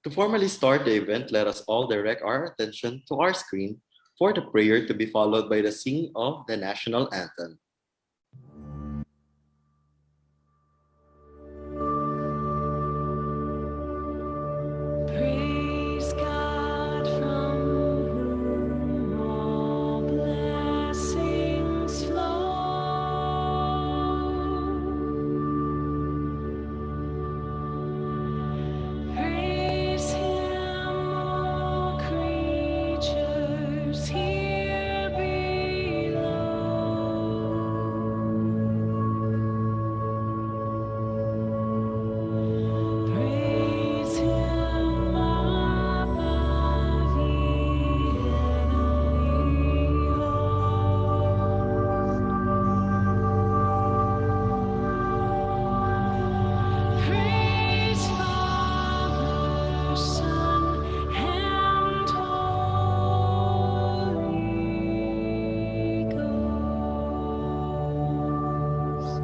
To formally start the event, let us all direct our attention to our screen for the prayer to be followed by the singing of the national anthem. Praise God from whom all blessings flow. Praise Him, all creatures here below. Praise Him above the heavenly host. Praise Father, Son, and Holy Ghost.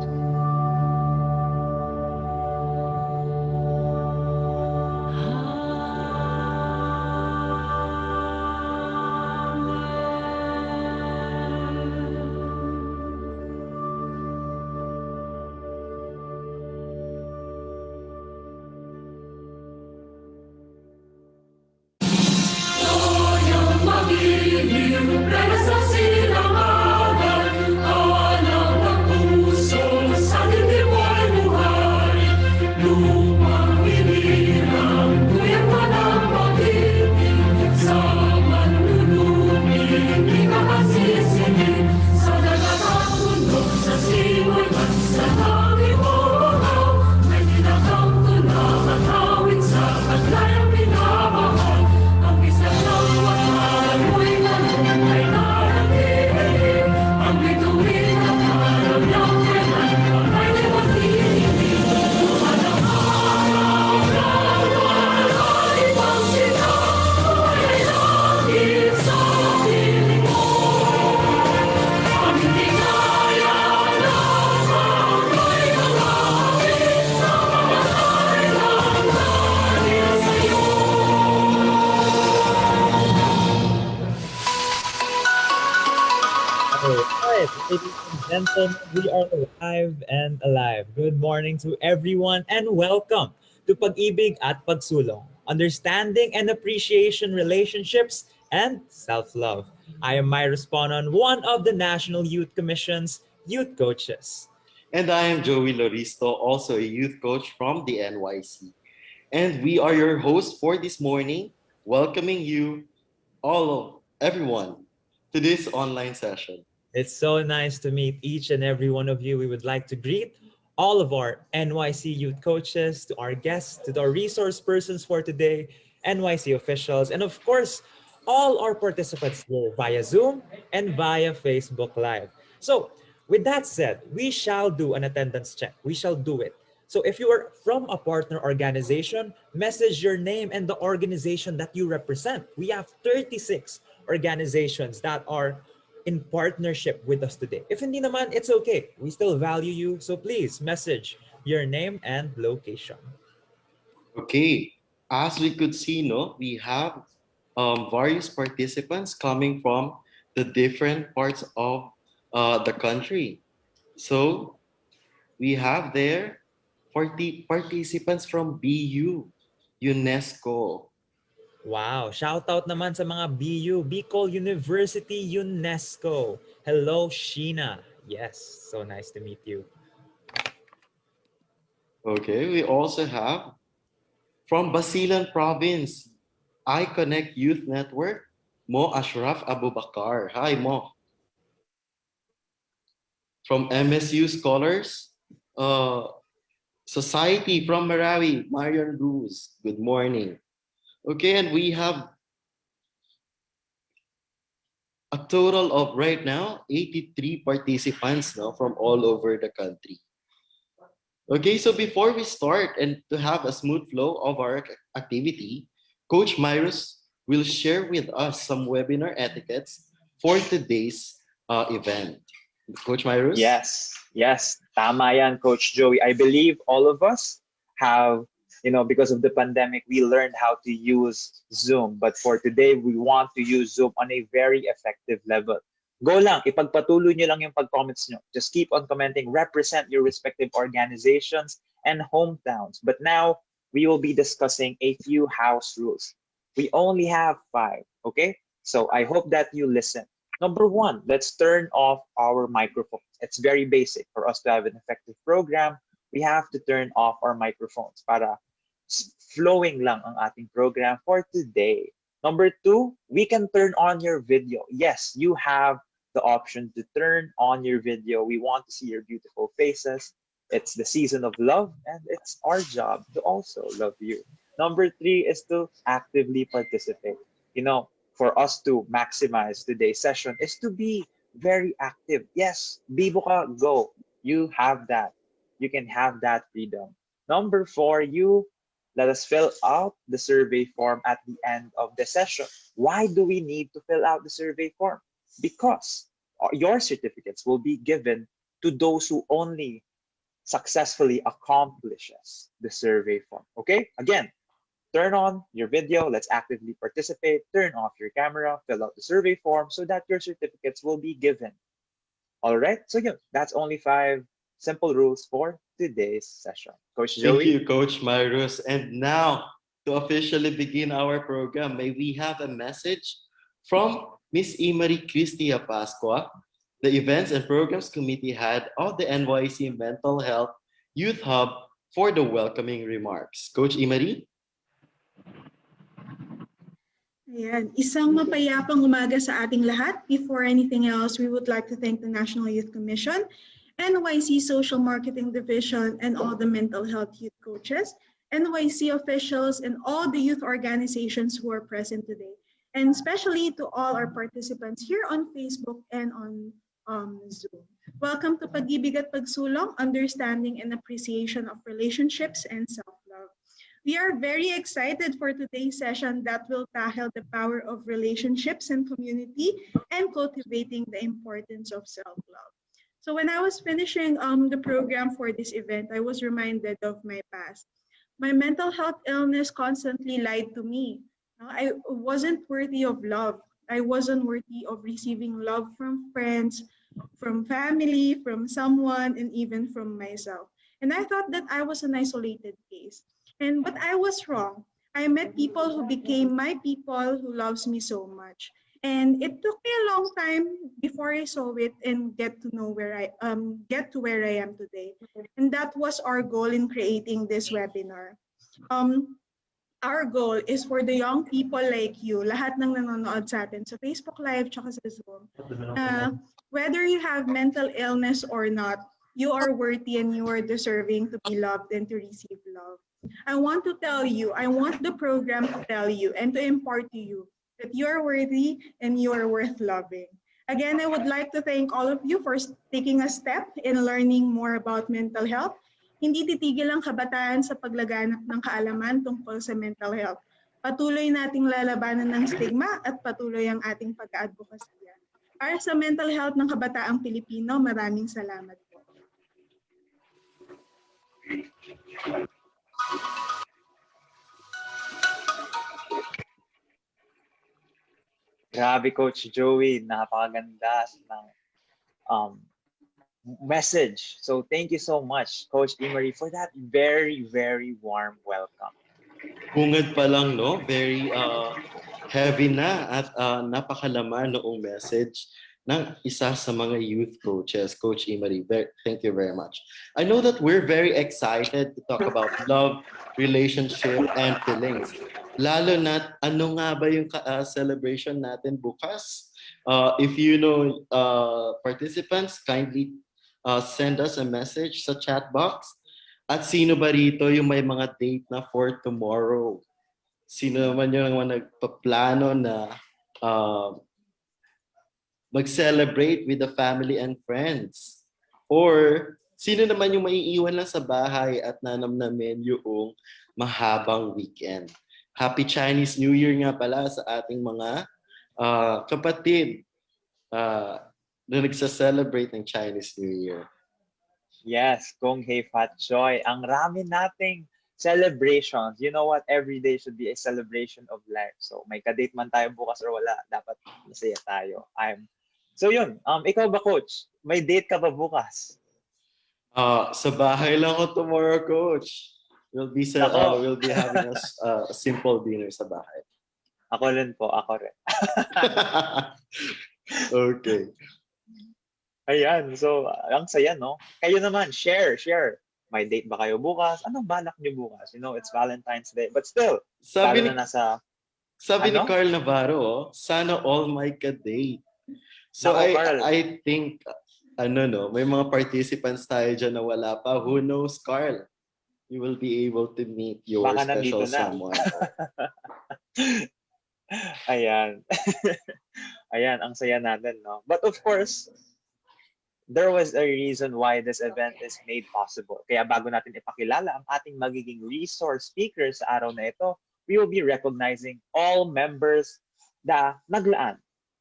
All right, ladies and gentlemen, we are live and alive. Good morning to everyone and welcome to Pag-IBIG at Pagsulong, Understanding and Appreciation Relationships and Self-Love. I am Mirus Ponon, one of the National Youth Commission's youth coaches. And I am Joey Loristo, also a youth coach from the NYC. And we are your hosts for this morning, welcoming you everyone, to this online session. It's so nice to meet each and every one of you. We would like to greet all of our NYC youth coaches, to our guests, to our resource persons for today, NYC officials, and of course, all our participants here via Zoom and via Facebook Live. So, with that said, we shall do an attendance check. We shall do it. So, if you are from a partner organization, message your name and the organization that you represent. We have 36 organizations that are in partnership with us today. If hindi naman, it's okay. We still value you. So please message your name and location. Okay, as we could see, no, we have various participants coming from the different parts of the country. So we have there 40 participants from BU, UNESCO. Wow. Shout out naman sa mga BU, Bicol University UNESCO. Hello, Sheena. Yes, so nice to meet you. Okay, we also have from Basilan Province, I Connect Youth Network, Mo Ashraf Abubakar. Hi, Mo. From MSU Scholars Society from Marawi, Marion Cruz. Good morning. Okay, and we have a total of right now 83 participants now from all over the country. Okay, so before we start and to have a smooth flow of our activity, Coach Mirus will share with us some webinar etiquettes for today's event. Coach Mirus? Yes, tama yan, Coach Joey. I believe all of us have Because of the pandemic, we learned how to use Zoom. But for today, we want to use Zoom on a very effective level. Go lang, ipagpatuloy nyo lang yung pag-comments nyo. Just keep on commenting, represent your respective organizations and hometowns. But now, we will be discussing a few house rules. We only have 5, okay? So I hope that you listen. Number 1, let's turn off our microphones. It's very basic. For us to have an effective program, we have to turn off our microphones para flowing lang ang ating program for today. Number 2, we can turn on your video. Yes, you have the option to turn on your video. We want to see your beautiful faces. It's the season of love, and it's our job to also love you. Number 3 is to actively participate. For us to maximize today's session is to be very active. Yes, Bibo ka, go. You have that. You can have that freedom. Number 4, let us fill out the survey form at the end of the session. Why do we need to fill out the survey form? Because your certificates will be given to those who only successfully accomplishes the survey form. Okay? Again, turn on your video, let's actively participate, turn off your camera, fill out the survey form so that your certificates will be given. All right? So yeah, that's only 5 simple rules for today's session. Coach Thank Joey? you, Coach Mirus. And now, to officially begin our program, may we have a message from Miss Imari Cristia Pascua, the Events and Programs Committee Head of the NYC Mental Health Youth Hub, for the welcoming remarks. Coach Imari? Ayan. Isang mapayapang umaga sa ating lahat. Before anything else, we would like to thank the National Youth Commission, NYC Social Marketing Division, and all the mental health youth coaches, NYC officials, and all the youth organizations who are present today. And especially to all our participants here on Facebook and on Zoom. Welcome to PAG-IBIG at PAGSULONG, Understanding and Appreciation of Relationships and Self-Love. We are very excited for today's session that will tackle the power of relationships and community and cultivating the importance of self-love. So when I was finishing the program for this event, I was reminded of my past. My mental health illness constantly lied to me. I wasn't worthy of love. I wasn't worthy of receiving love from friends, from family, from someone, and even from myself. And I thought that I was an isolated case. But I was wrong. I met people who became my people who loves me so much. And it took me a long time before I saw it and get to where I am today. And that was our goal in creating this webinar. Our goal is for the young people like you, lahat ng nanonood sa atin sa Facebook Live tsaka sa Zoom, whether you have mental illness or not, you are worthy and you are deserving to be loved and to receive love. I want to tell you, I want the program to tell you and to impart to you that you are worthy and you are worth loving. Again, I would like to thank all of you for taking a step in learning more about mental health. Hindi titigil ang kabataan sa paglaganap ng kaalaman tungkol sa mental health. Patuloy nating lalabanan ng stigma at patuloy ang ating pag-aadvokasya. Para sa mental health ng kabataang Pilipino, maraming salamat po. Grabe, Coach Joey. Napakaganda ng message. So thank you so much, Coach Imari, for that very, very warm welcome. Bungad pa lang, no? Very heavy na at napakalaman noong message ng isa sa mga youth coaches, Coach Imari. Thank you very much. I know that we're very excited to talk about love, relationship, and feelings. Lalo na, ano nga ba yung celebration natin bukas? If you know participants, kindly send us a message sa chat box. At sino ba rito yung may mga date na for tomorrow? Sino naman yung mga nagpaplano na mag-celebrate with the family and friends? Or sino naman yung maiiwan lang sa bahay at nanamnamin yung mahabang weekend? Happy Chinese New Year nga pala sa ating mga kapatid na nagsa-celebrate ng Chinese New Year. Yes, Kong Hei Fat Choi. Ang rami nating Celebrations. You know what? Every day should be a celebration of life. So may kadate man tayo bukas or wala, dapat masaya tayo. So yun, ikaw ba, coach? May date ka ba bukas? Sa bahay lang ako tomorrow, coach. Nako, We'll be having a simple dinner sa bahay. ako rin po, ako rin. Okay. Ayan, so ang saya, no? Kayo naman, share. May date ba kayo bukas? Anong balak niyo bukas? You know, it's Valentine's Day. But still, Sabi lalo ni, na nasa, sabi ni ano? Carl Navarro, sana all my ka-date. So Nako, Carl. I think, may mga participants tayo dyan na wala pa. Who knows, Carl? You will be able to meet your Baka special nandito na. someone. Ayan. Ayan, ang saya natin, no? But of course, there was a reason why this event is made possible. Kaya bago natin ipakilala ang ating magiging resource speakers sa araw na ito, we will be recognizing all members na naglaan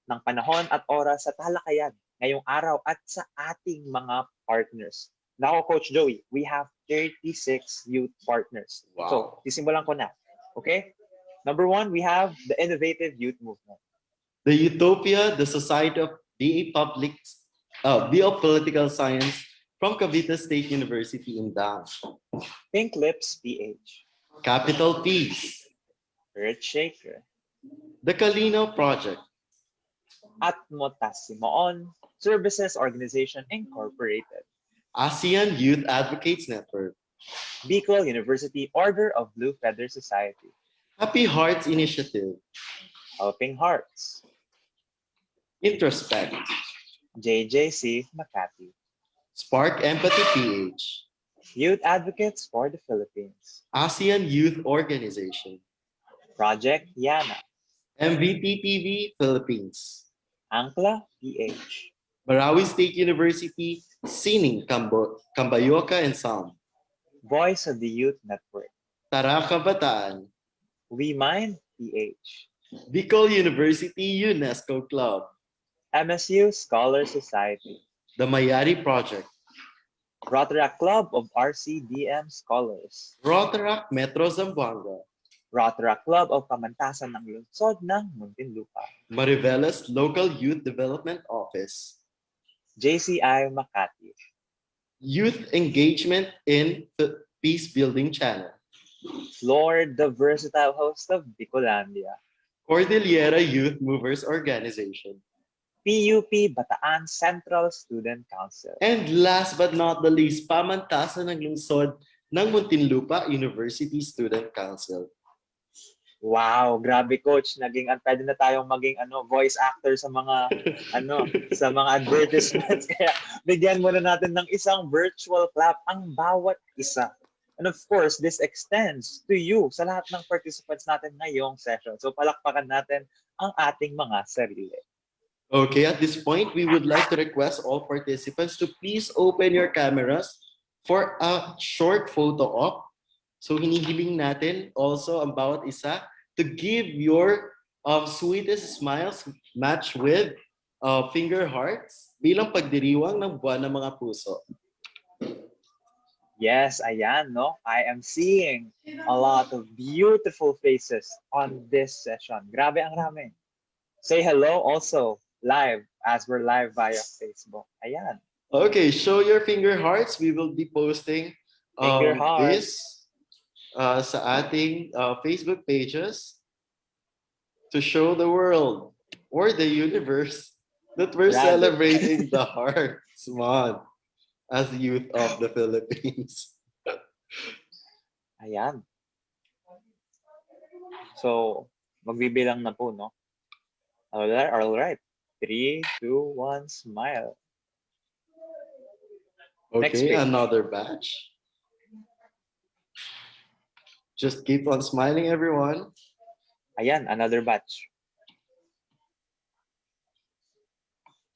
ng panahon at oras sa talakayan ngayong araw at sa ating mga partners. Now, Coach Joey, we have 36 youth partners. Wow. So, sisimulan ko na. Okay? Number 1, we have the Innovative Youth Movement. The Utopia, the Society of Political Science from Cavite State University in Dang. Pink Lips PH. Capital Peace. Earthshaker. The Kalino Project. Atmotasimoon Services Organization Incorporated. ASEAN Youth Advocates Network. Bicol University Order of Blue Feather Society. Happy Hearts Initiative. Helping Hearts. Introspect. JJC Makati. Spark Empathy PH. Youth Advocates for the Philippines. ASEAN Youth Organization. Project Yana. MVT-TV Philippines. Angkla PH. Marawi State University, Sining, Cambayoca, and Sam. Voice of the Youth Network. Tara Kabataan. We Mind PH. Bicol University UNESCO Club. MSU Scholar Society. The Mayari Project. Rotaract Club of RCDM Scholars. Rotaract Metro Zamboanga. Rotaract Club of Pamantasan ng Lungsod ng Muntinlupa. Mariveles Local Youth Development Office. JCI Makati. Youth Engagement in the Peace Building Channel. Lord, the versatile host of Bicolandia. Cordillera Youth Movers Organization. PUP Bataan Central Student Council. And last but not the least, Pamantasan ng Lungsod ng Muntinlupa University Student Council. Wow, grabe, coach. Pwede na tayong maging voice actor sa mga sa mga advertisements. Kaya bigyan muna natin ng isang virtual clap ang bawat isa. And of course, this extends to you sa lahat ng participants natin ngayong session. So palakpakan natin ang ating mga sarili. Okay, at this point, we would like to request all participants to please open your cameras for a short photo op. So hinihiling natin also ang bawat isa to give your sweetest smiles match with finger hearts bilang pagdiriwang ng buwan ng mga puso. Yes, ayan, no? I am seeing a lot of beautiful faces on this session. Grabe ang rami. Say hello also live as we're live via Facebook. Ayan. Okay, show your finger hearts. We will be posting Finger this hearts. sa ating Facebook pages to show the world or the universe that we're Grabe. celebrating the Hearts Month as the youth of the Philippines. Ayan. So, magbibilang na po, no? All right. 3, 2, 1, smile. Next Okay, page. another batch. Just keep on smiling, everyone. Ayan, another batch.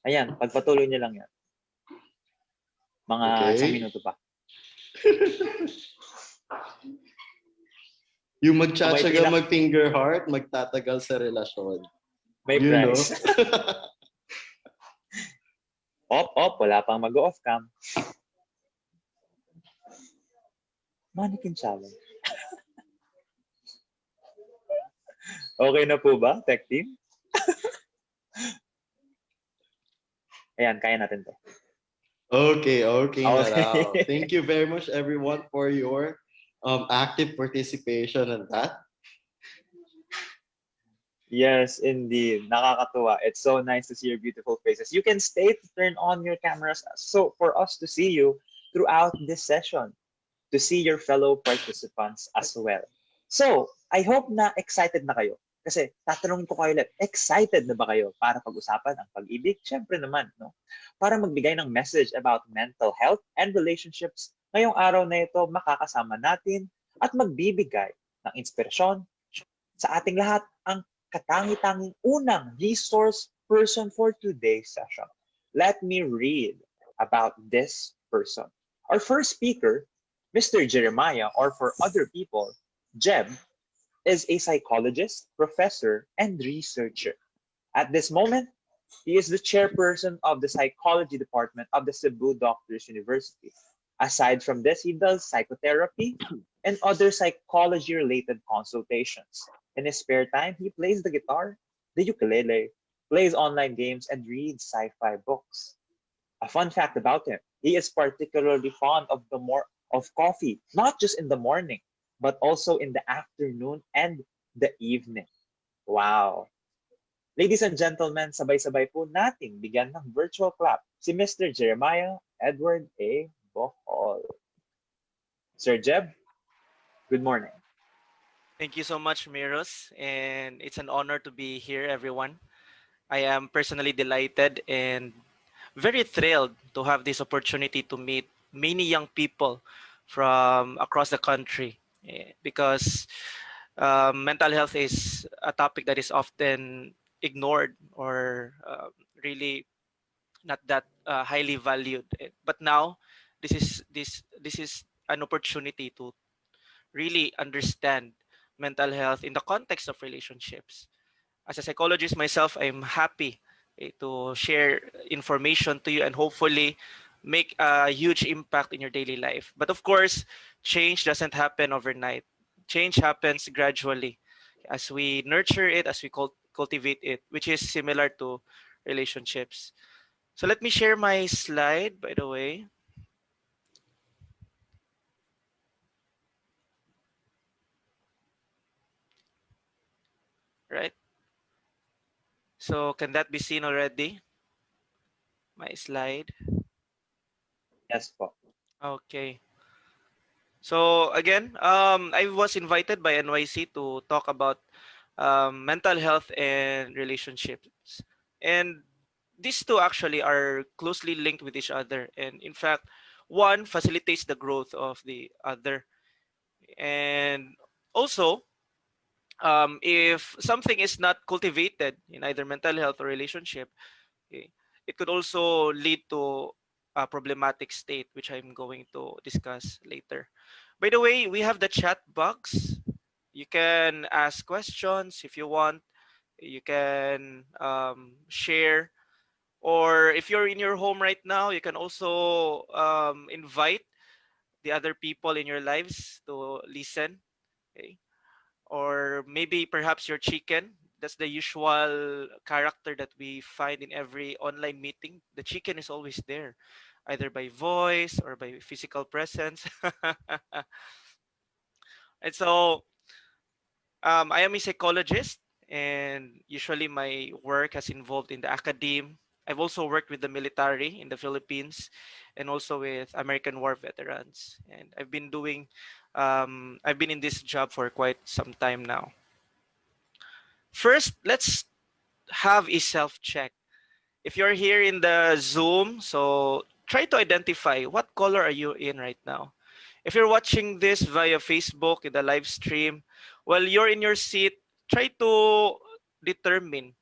Ayan, pagpatuloy niyo lang yan. Mga Okay. isang minuto pa. Yung magtsatsaga Sabay mag-finger heart, magtatagal sa relasyon. May You know? price. Op, wala pang mag-off cam. Mannequin challenge. Okay na po ba, tech team? Ayan, kaya natin to. Okay, okay na raw. Okay. Thank you very much everyone for your active participation in that. Yes, indeed. Nakakatuwa. It's so nice to see your beautiful faces. You can stay to turn on your cameras so for us to see you throughout this session, to see your fellow participants as well. So, I hope na excited na kayo. Kasi tatanungin ko kayo ulit, excited na ba kayo para pag-usapan ang pag-ibig? Siyempre naman, no? Para magbigay ng message about mental health and relationships, ngayong araw na ito makakasama natin at magbibigay ng inspirasyon sa ating lahat ang katangi-tanging unang resource person for today's session. Let me read about this person. Our first speaker, Mr. Jeremiah, or for other people, Jeb, is a psychologist, professor, and researcher. At this moment, he is the chairperson of the psychology department of the Cebu Doctors University. Aside from this, he does psychotherapy and other psychology-related consultations. In his spare time, he plays the guitar, the ukulele, plays online games, and reads sci-fi books. A fun fact about him, he is particularly fond of of coffee, not just in the morning, but also in the afternoon and the evening. Wow. Ladies and gentlemen, sabay-sabay po nating bigyan ng virtual clap si Mr. Jeremiah Edward A. Bohol. Sir Jeb, good morning. Thank you so much, Miros, and it's an honor to be here, everyone. I am personally delighted and very thrilled to have this opportunity to meet many young people from across the country because mental health is a topic that is often ignored or really not that highly valued. But now, this is an opportunity to really understand mental health in the context of relationships. As a psychologist myself, I'm happy to share information to you and hopefully make a huge impact in your daily life. But of course, change doesn't happen overnight. Change happens gradually as we nurture it, as we cultivate it, which is similar to relationships. So let me share my slide, by the way, right? So can that be seen already? My slide. Yes po. Okay. So again, I was invited by NYC to talk about mental health and relationships, and these two actually are closely linked with each other. And in fact, one facilitates the growth of the other. And also, if something is not cultivated in either mental health or relationship, okay, it could also lead to a problematic state, which I'm going to discuss later. By the way, we have the chat box. You can ask questions if you want. You can share, or if you're in your home right now, you can also invite the other people in your lives to listen. Okay? Or maybe perhaps your chicken. That's the usual character that we find in every online meeting. The chicken is always there, either by voice or by physical presence. And so I am a psychologist, and usually my work has involved in the academe. I've also worked with the military in the Philippines and also with American war veterans. And I've been in this job for quite some time now. First, let's have a self check. If you're here in the Zoom, so try to identify what color are you in right now. If you're watching this via Facebook in the live stream, while you're in your seat, try to determine,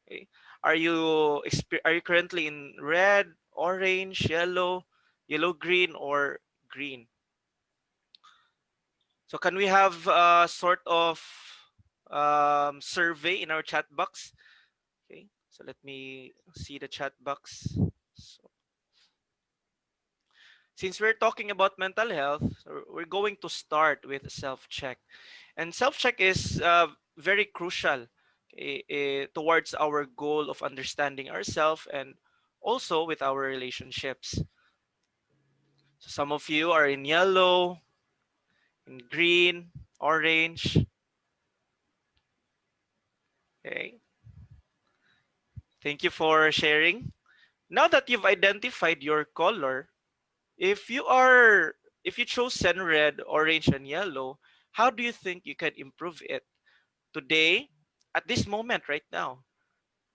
okay, are you currently in red, orange, yellow, yellow green, or green? So can we have a sort of survey in our chat box? Okay, so let me see the chat box. So, since we're talking about mental health, we're going to start with self check. And self check is very crucial, towards our goal of understanding ourselves and also with our relationships. So some of you are in yellow, in green, orange. Okay. Thank you for sharing. Now that you've identified your color, if you are if you chose red, orange, and yellow, how do you think you can improve it today, at this moment, right now,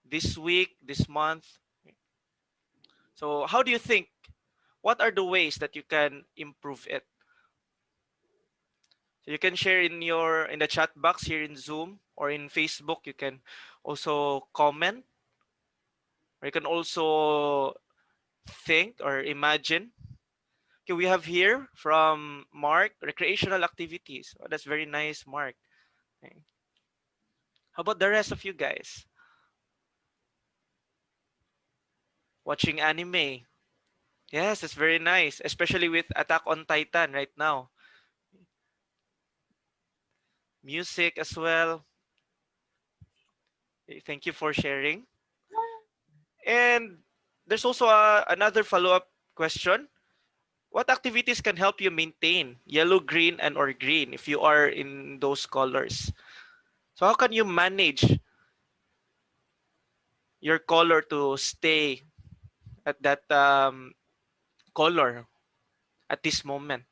this week, this month? So how do you think? What are the ways that you can improve it? So you can share in the chat box here in Zoom or in Facebook. You can also comment, or you can also think or imagine. Okay, we have here from Mark, recreational activities. Oh, that's very nice, Mark. Okay. How about the rest of you guys? Watching anime. Yes, that's very nice, especially with Attack on Titan right now. Music as well. Okay, thank you for sharing. And there's also another follow-up question. What activities can help you maintain yellow, green, and or green if you are in those colors? So how can you manage your color to stay at that color at this moment?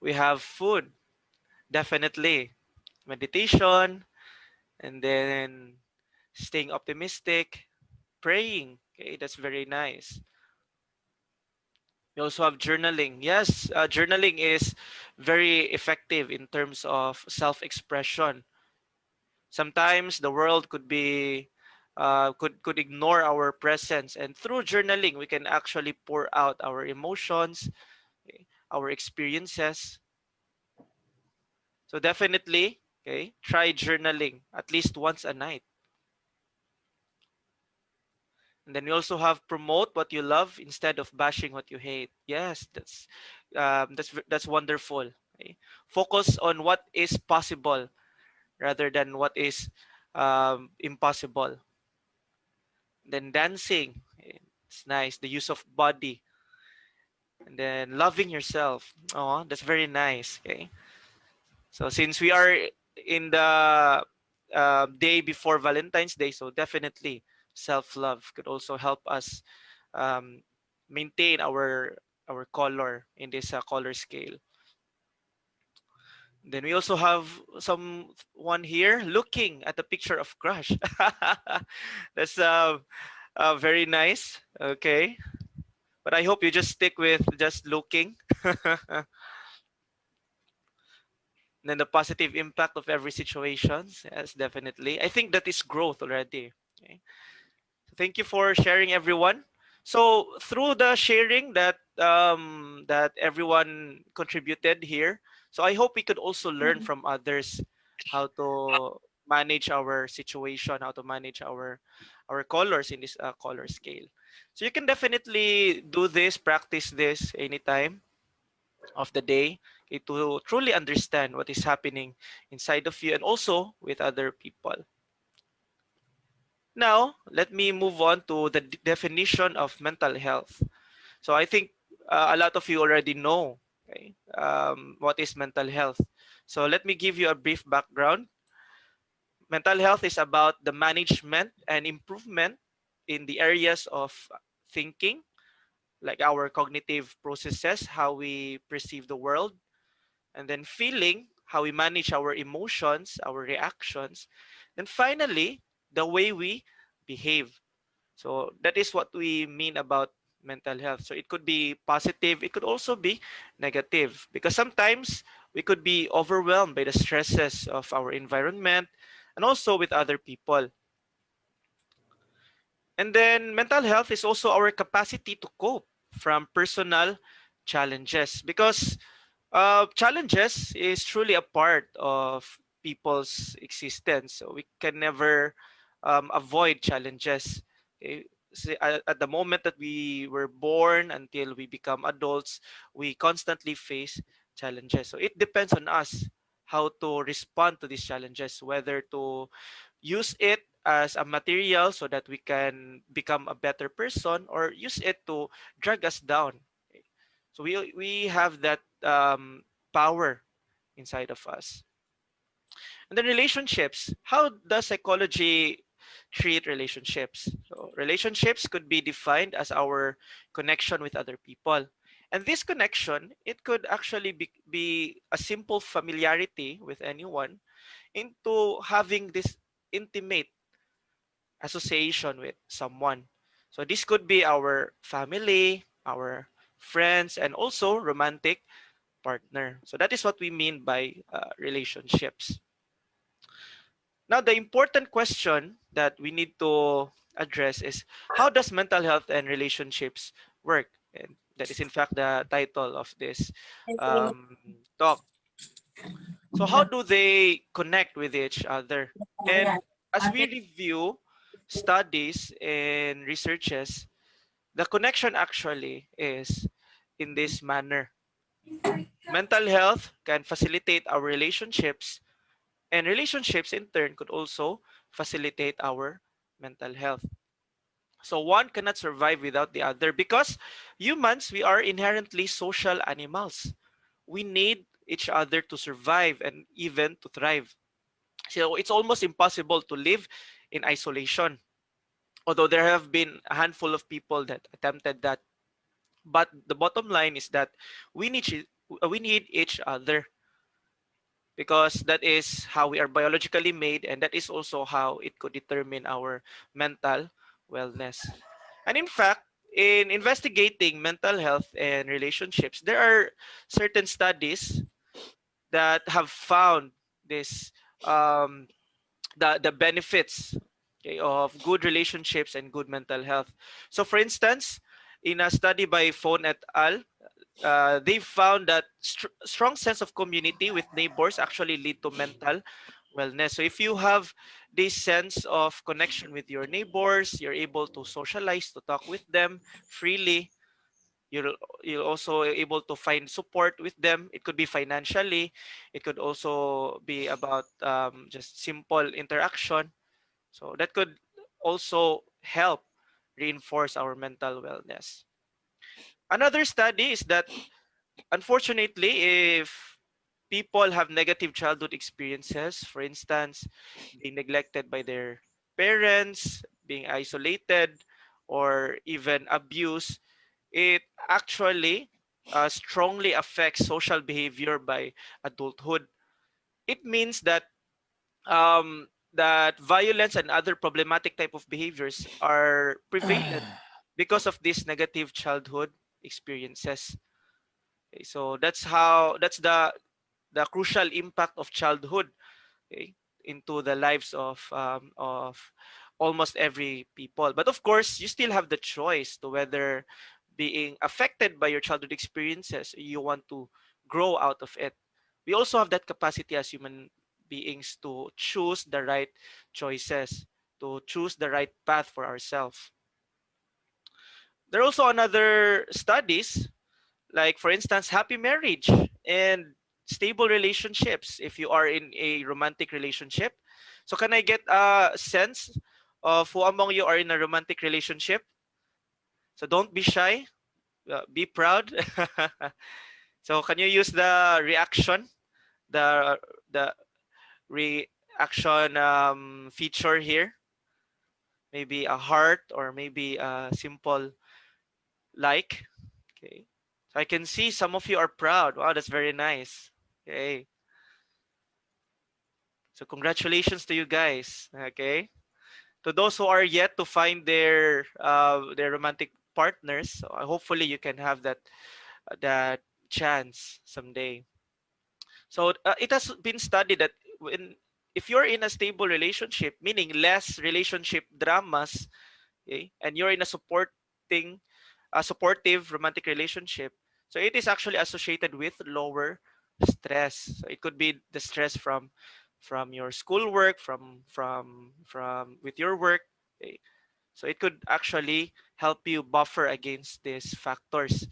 We have food, definitely. Meditation, and then staying optimistic, praying. Okay, that's very nice. We also have journaling. Yes, journaling is very effective in terms of self-expression. Sometimes the world could ignore our presence, and through journaling, we can actually pour out our emotions, okay, our experiences. So definitely, okay, try journaling at least once a night. And then we also have promote what you love instead of bashing what you hate. Yes, that's wonderful. Okay? Focus on what is possible rather than what is impossible. Then dancing, it's nice. The use of body, and then loving yourself. Oh, that's very nice. Okay, so since we are in the day before Valentine's Day, so definitely self-love could also help us um, maintain our color in this color scale. Then we also have someone here looking at the picture of crush. That's very nice. Okay, but I hope you just stick with just looking. Then the positive impact of every situation. Yes, definitely. I think that is growth already. Okay. Thank you for sharing, everyone. So through the sharing that everyone contributed here, so I hope we could also learn Mhm. from others how to manage our situation, how to manage our colors in this color scale. So you can definitely do this, practice this anytime of the day, okay, to truly understand what is happening inside of you and also with other people. Now, let me move on to the definition of mental health. So I think a lot of you already know, okay, what is mental health. So let me give you a brief background. Mental health is about the management and improvement in the areas of thinking, like our cognitive processes, how we perceive the world, and then feeling, how we manage our emotions, our reactions, and finally, the way we behave. So that is what we mean about mental health. So it could be positive, it could also be negative, because sometimes we could be overwhelmed by the stresses of our environment and also with other people. And then mental health is also our capacity to cope from personal challenges, because challenges is truly a part of people's existence. So we can never avoid challenges. Okay? At the moment that we were born until we become adults, we constantly face challenges. So it depends on us how to respond to these challenges, whether to use it as a material so that we can become a better person, or use it to drag us down. So we have that power inside of us. And then relationships. How does psychology treat relationships? So relationships could be defined as our connection with other people. And this connection, it could actually be a simple familiarity with anyone into having this intimate association with someone. So this could be our family, our friends, and also romantic partner. So that is what we mean by relationships. Now, the important question that we need to address is, how does mental health and relationships work? And that is, in fact, the title of this um, talk. So, how do they connect with each other? And as we review studies and researches, the connection actually is in this manner. Mental health can facilitate our relationships, and relationships in turn could also facilitate our mental health. So one cannot survive without the other, because humans, we are inherently social animals. We need each other to survive and even to thrive. So it's almost impossible to live in isolation. Although there have been a handful of people that attempted that, but the bottom line is that we need we need each other, because that is how we are biologically made, and that is also how it could determine our mental wellness. And in fact, in investigating mental health and relationships, there are certain studies that have found this um, the benefits, okay, of good relationships and good mental health. So for instance, in a study by Phone et al., they found that strong sense of community with neighbors actually lead to mental wellness. So if you have this sense of connection with your neighbors, you're able to socialize, to talk with them freely. You're you're also able to find support with them. It could be financially. It could also be about just simple interaction. So that could also help reinforce our mental wellness. Another study is that, unfortunately, if people have negative childhood experiences, for instance, being neglected by their parents, being isolated, or even abused, it actually strongly affects social behavior by adulthood. It means that that violence and other problematic type of behaviors are prevalent because of these negative childhood experiences. Okay, so that's the crucial impact of childhood, okay, into the lives of almost every people. But of course, you still have the choice to whether, being affected by your childhood experiences, you want to grow out of it. We also have that capacity as human beings to choose the right choices, to choose the right path for ourselves. There are also another studies, like for instance, happy marriage and stable relationships if you are in a romantic relationship. So can I get a sense of who among you are in a romantic relationship? So don't be shy, be proud. So can you use the reaction, the reaction feature here? Maybe a heart, or maybe a simple like. Okay. So I can see some of you are proud. Wow, that's very nice. Okay. So congratulations to you guys. Okay. To those who are yet to find their romantic partners, so hopefully you can have that chance someday. So it has been studied that when if you're in a stable relationship, meaning less relationship dramas, okay, and you're in a supportive romantic relationship, so it is actually associated with lower stress. So it could be the stress from your schoolwork, from with your work, okay. So it could actually help you buffer against these factors.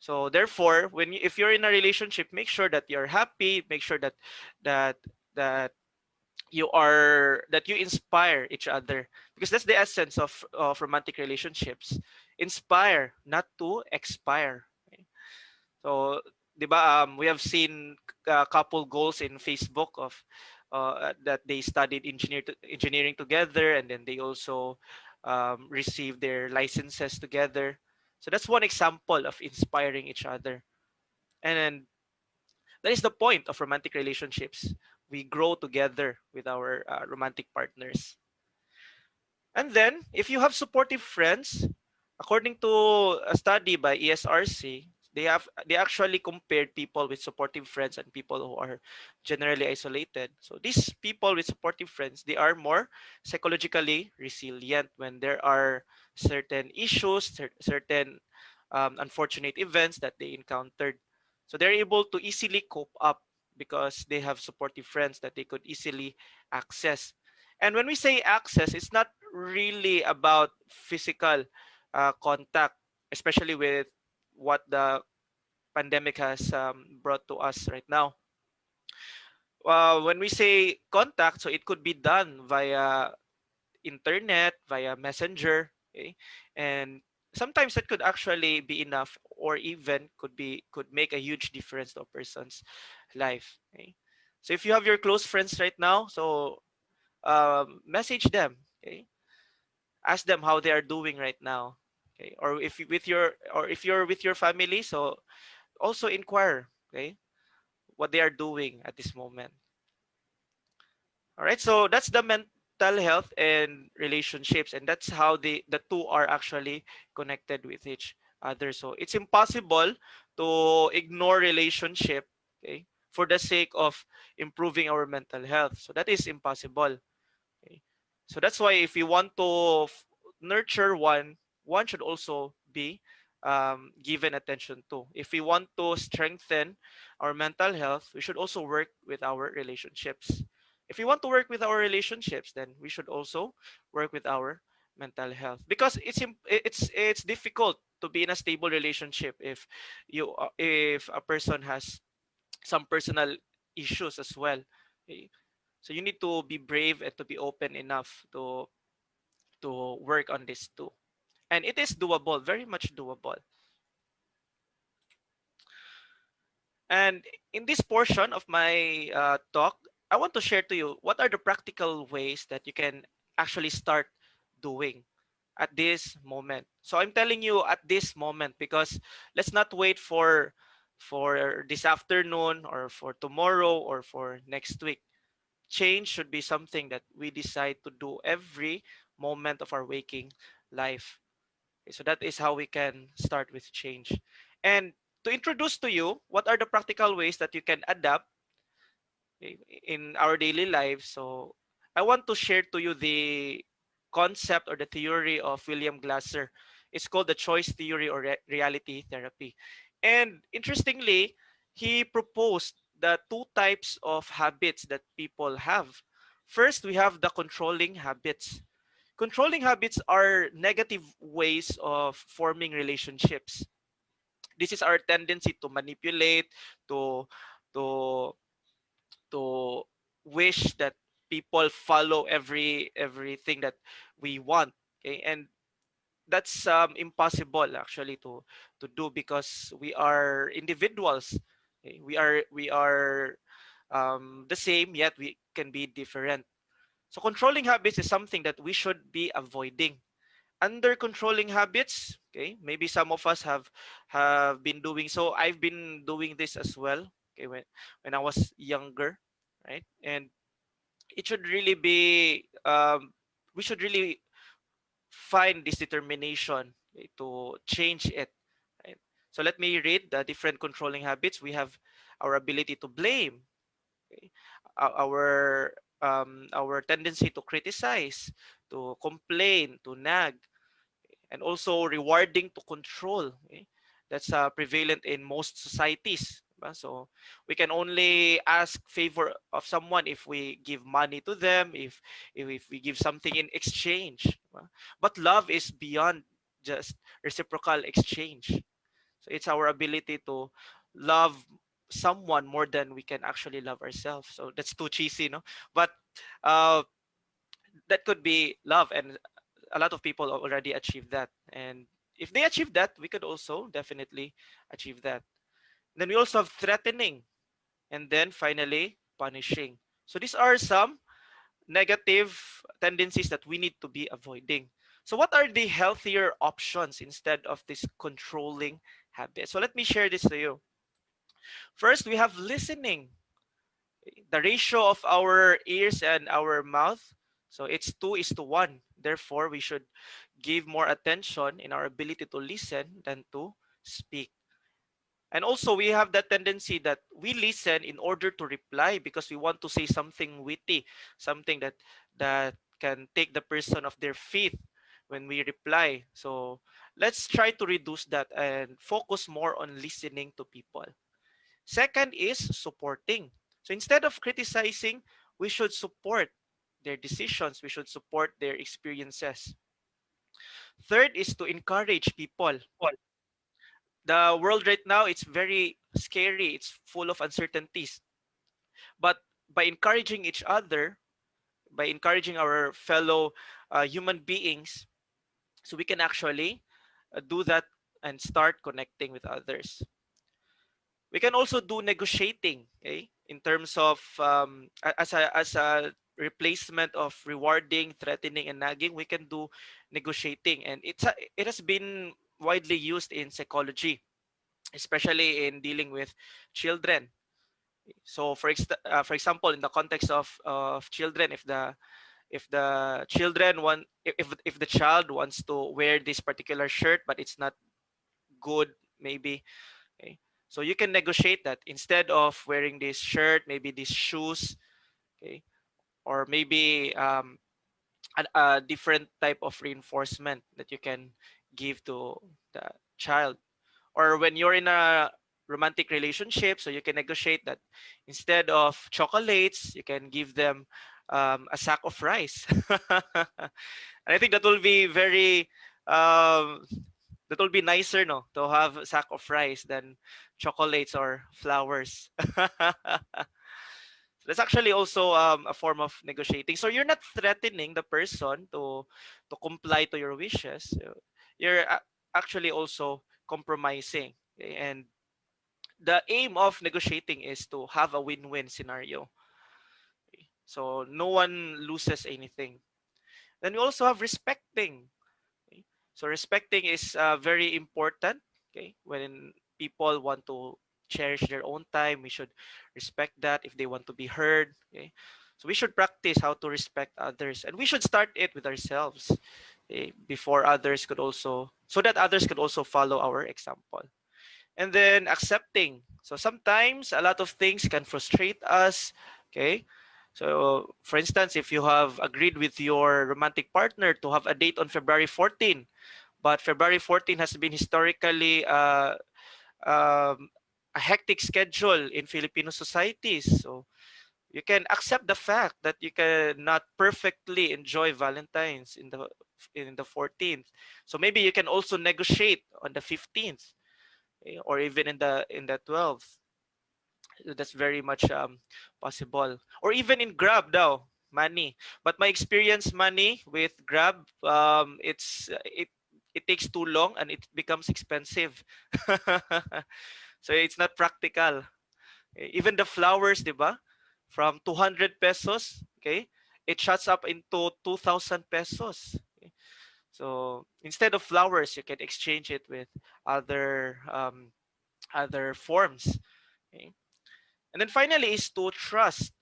So therefore, if you're in a relationship, make sure that you're happy, make sure that that that you inspire each other, because that's the essence of romantic relationships. Inspire, not to expire. Okay? So, 'di ba, we have seen couple goals in Facebook of that they studied engineering together, and then they also received their licenses together. So that's one example of inspiring each other. And then that is the point of romantic relationships. We grow together with our romantic partners. And then, if you have supportive friends, according to a study by ESRC, they actually compared people with supportive friends and people who are generally isolated. So these people with supportive friends, they are more psychologically resilient when there are certain issues, certain unfortunate events that they encountered. So they're able to easily cope up because they have supportive friends that they could easily access. And when we say access, it's not really about physical contact, especially with what the pandemic has brought to us right now. When we say contact, so it could be done via internet, via messenger, okay? And sometimes that could actually be enough, or even could make a huge difference to a person's life. Okay? So if you have your close friends right now, so message them, okay? Ask them how they are doing right now, okay? Or if you're with your family, so also inquire, okay, what they are doing at this moment. All right, so that's the mental health and relationships, and that's how the two are actually connected with each other. So it's impossible to ignore relationship, okay, for the sake of improving our mental health. So that is impossible. Okay. So that's why if you want to nurture one, one should also be given attention to. If we want to strengthen our mental health, we should also work with our relationships. If we want to work with our relationships, then we should also work with our mental health, because it's difficult to be in a stable relationship if a person has some personal issues as well. Okay. So you need to be brave and to be open enough to work on this too. And it is doable, very much doable. And in this portion of my talk, I want to share to you what are the practical ways that you can actually start doing at this moment. So I'm telling you at this moment, because let's not wait for this afternoon or for tomorrow or for next week. Change should be something that we decide to do every moment of our waking life. Okay, so that is how we can start with change. And to introduce to you what are the practical ways that you can adapt, okay, in our daily lives. So I want to share to you the concept or the theory of William Glasser. It's called the choice theory or reality therapy. And interestingly, he proposed the two types of habits that people have. First, we have the controlling habits. Controlling habits are negative ways of forming relationships. This is our tendency to manipulate, to to to wish that people follow everything that we want. Okay, and that's impossible actually to do, because we are individuals. Okay? We are the same, yet we can be different. So controlling habits is something that we should be avoiding. Under controlling habits, okay, maybe some of us have been doing so. I've been doing this as well, okay, when I was younger, right? And it should really be we should really find this determination, okay, to change it, right? So let me read the different controlling habits. We have our ability to blame, okay, our tendency to criticize, to complain, to nag, and also rewarding to control. Okay? That's prevalent in most societies. Diba? So we can only ask favor of someone if we give money to them, if we give something in exchange. Diba? But love is beyond just reciprocal exchange. So it's our ability to love someone more than we can actually love ourselves. So that's too cheesy, no? But uh, that could be love, and a lot of people already achieve that. And if they achieve that, we could also definitely achieve that. Then we also have threatening, and then finally punishing. So these are some negative tendencies that we need to be avoiding. So what are the healthier options instead of this controlling habit? So let me share this to you. First, we have listening. The ratio of our ears and our mouth, so it's 2:1. Therefore, we should give more attention in our ability to listen than to speak. And also, we have that tendency that we listen in order to reply because we want to say something witty, something that can take the person off their feet when we reply. So let's try to reduce that and focus more on listening to people. Second is supporting. So instead of criticizing, we should support their decisions, we should support their experiences. Third is to encourage people. The world right now, it's very scary, it's full of uncertainties. But by encouraging each other, by encouraging our fellow human beings, so we can actually do that and start connecting with others. We can also do negotiating, okay, in terms of as a replacement of rewarding, threatening, and nagging. We can do negotiating, and it has been widely used in psychology, especially in dealing with children. So for example, in the context of children, if the children want if the child wants to wear this particular shirt but it's not good, maybe. Okay. So you can negotiate that instead of wearing this shirt, maybe these shoes, okay, or maybe a different type of reinforcement that you can give to the child. Or when you're in a romantic relationship, so you can negotiate that instead of chocolates, you can give them a sack of rice. And I think that will be very um, that will be nicer, no, to have a sack of rice than chocolates or flowers. That's actually also a form of negotiating. So you're not threatening the person to comply to your wishes. You're actually also compromising. Okay? And the aim of negotiating is to have a win-win scenario. Okay? So no one loses anything. Then we also have respecting. Okay? So respecting is very important. Okay, when people want to cherish their own time, we should respect that if they want to be heard. Okay, so we should practice how to respect others, and we should start it with ourselves, before others could also, so that others could also follow our example. And then accepting. So sometimes a lot of things can frustrate us. Okay. So for instance, if you have agreed with your romantic partner to have a date on February 14, but February 14 has been historically um, a hectic schedule in Filipino societies. So you can accept the fact that you cannot perfectly enjoy Valentines in the 14th. So maybe you can also negotiate on the 15th, or even in the 12th. That's very much possible. Or even in Grab now, money. But my experience money with Grab, it takes too long and it becomes expensive. So it's not practical. Even the flowers, diba? From 200 pesos, okay? It shuts up into 2,000 pesos. Okay? So instead of flowers, you can exchange it with other other forms. Okay? And then finally is to trust.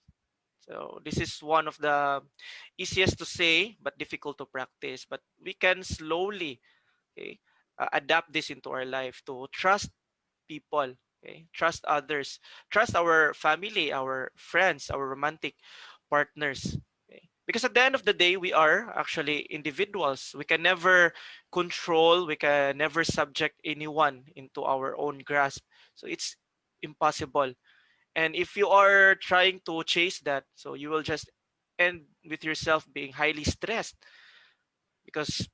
So this is one of the easiest to say but difficult to practice. But we can slowly, okay, adapt this into our life to trust people, okay, trust others, trust our family, our friends, our romantic partners. Okay? Because at the end of the day, we are actually individuals. We can never control, we can never subject anyone into our own grasp. So it's impossible. And if you are trying to chase that, so you will just end with yourself being highly stressed because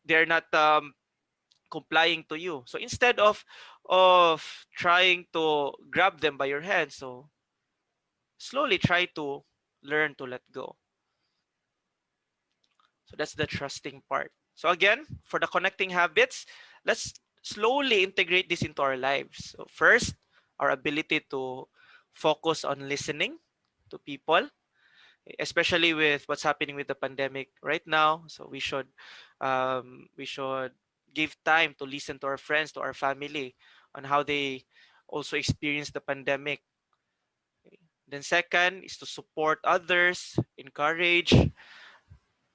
they're not complying to you. So instead of trying to grab them by your hand, so slowly try to learn to let go. So that's the trusting part. So again, for the connecting habits, let's slowly integrate this into our lives. So first, our ability to focus on listening to people, especially with what's happening with the pandemic right now. So we should give time to listen to our friends, to our family, on how they also experience the pandemic. Then second is to support others, encourage,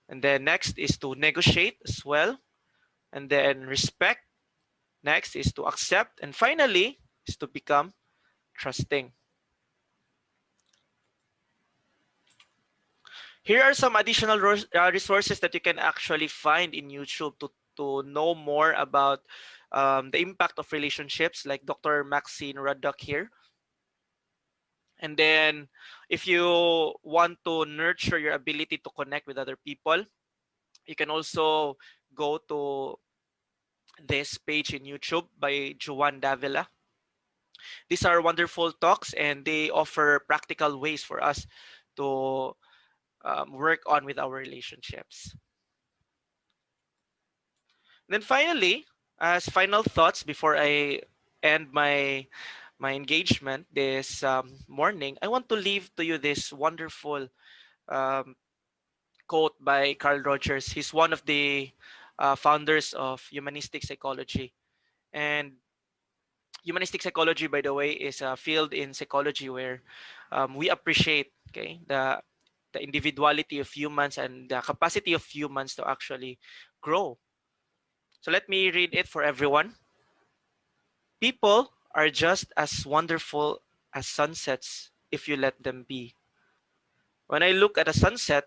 and then next is to negotiate as well, and then respect. Next is to accept, and finally is to become trusting. Here are some additional resources that you can actually find in YouTube to know more about the impact of relationships, like Dr. Maxine Ruddock here. And then if you want to nurture your ability to connect with other people, you can also go to this page in YouTube by Juan Davila. These are wonderful talks, and they offer practical ways for us to work on with our relationships. Then finally, as final thoughts before I end my engagement this morning, I want to leave to you this wonderful um, quote by Carl Rogers. He's one of the founders of humanistic psychology. And humanistic psychology, by the way, is a field in psychology where we appreciate, okay, the individuality of humans and the capacity of humans to actually grow. So let me read it for everyone. People are just as wonderful as sunsets if you let them be. When I look at a sunset,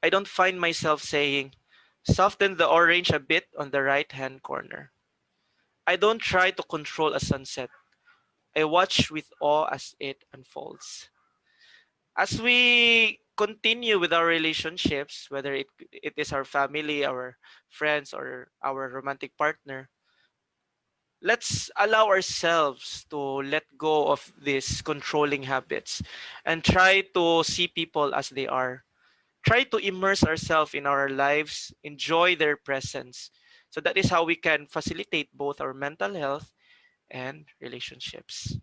I don't find myself saying, soften the orange a bit on the right hand corner. I don't try to control a sunset. I watch with awe as it unfolds. As we continue with our relationships, whether it is our family, our friends, or our romantic partner, let's allow ourselves to let go of these controlling habits and try to see people as they are. Try to immerse ourselves in our lives, enjoy their presence. So that is how we can facilitate both our mental health and relationships.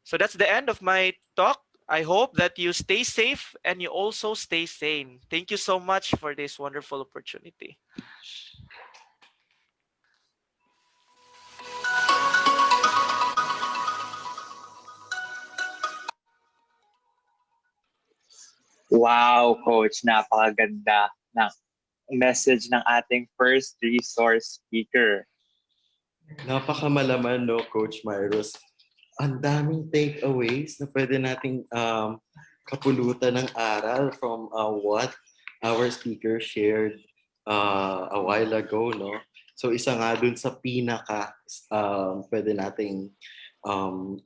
So that's the end of my talk. I hope that you stay safe and you also stay sane. Thank you so much for this wonderful opportunity. Wow, Coach, napakaganda ng message ng ating first resource speaker. Napakamalaman, no, Coach Myros. Ang daming takeaways na pwede nating kapulutan ng aral from what our speaker shared a while ago, no? So isa nga dun sa pinaka pwede nating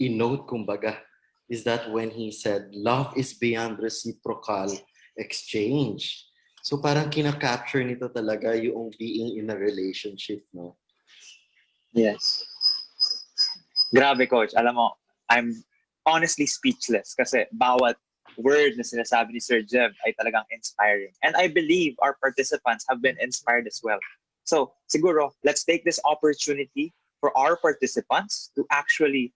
i-note, kumbaga, is that when he said, love is beyond reciprocal exchange. So parang kina-capture nito talaga yung being in a relationship, no? Yes. Grabe, Coach. Alam mo, I'm honestly speechless kasi bawat word na sinasabi ni Sir Jev ay talagang inspiring. And I believe our participants have been inspired as well. So, siguro, let's take this opportunity for our participants to actually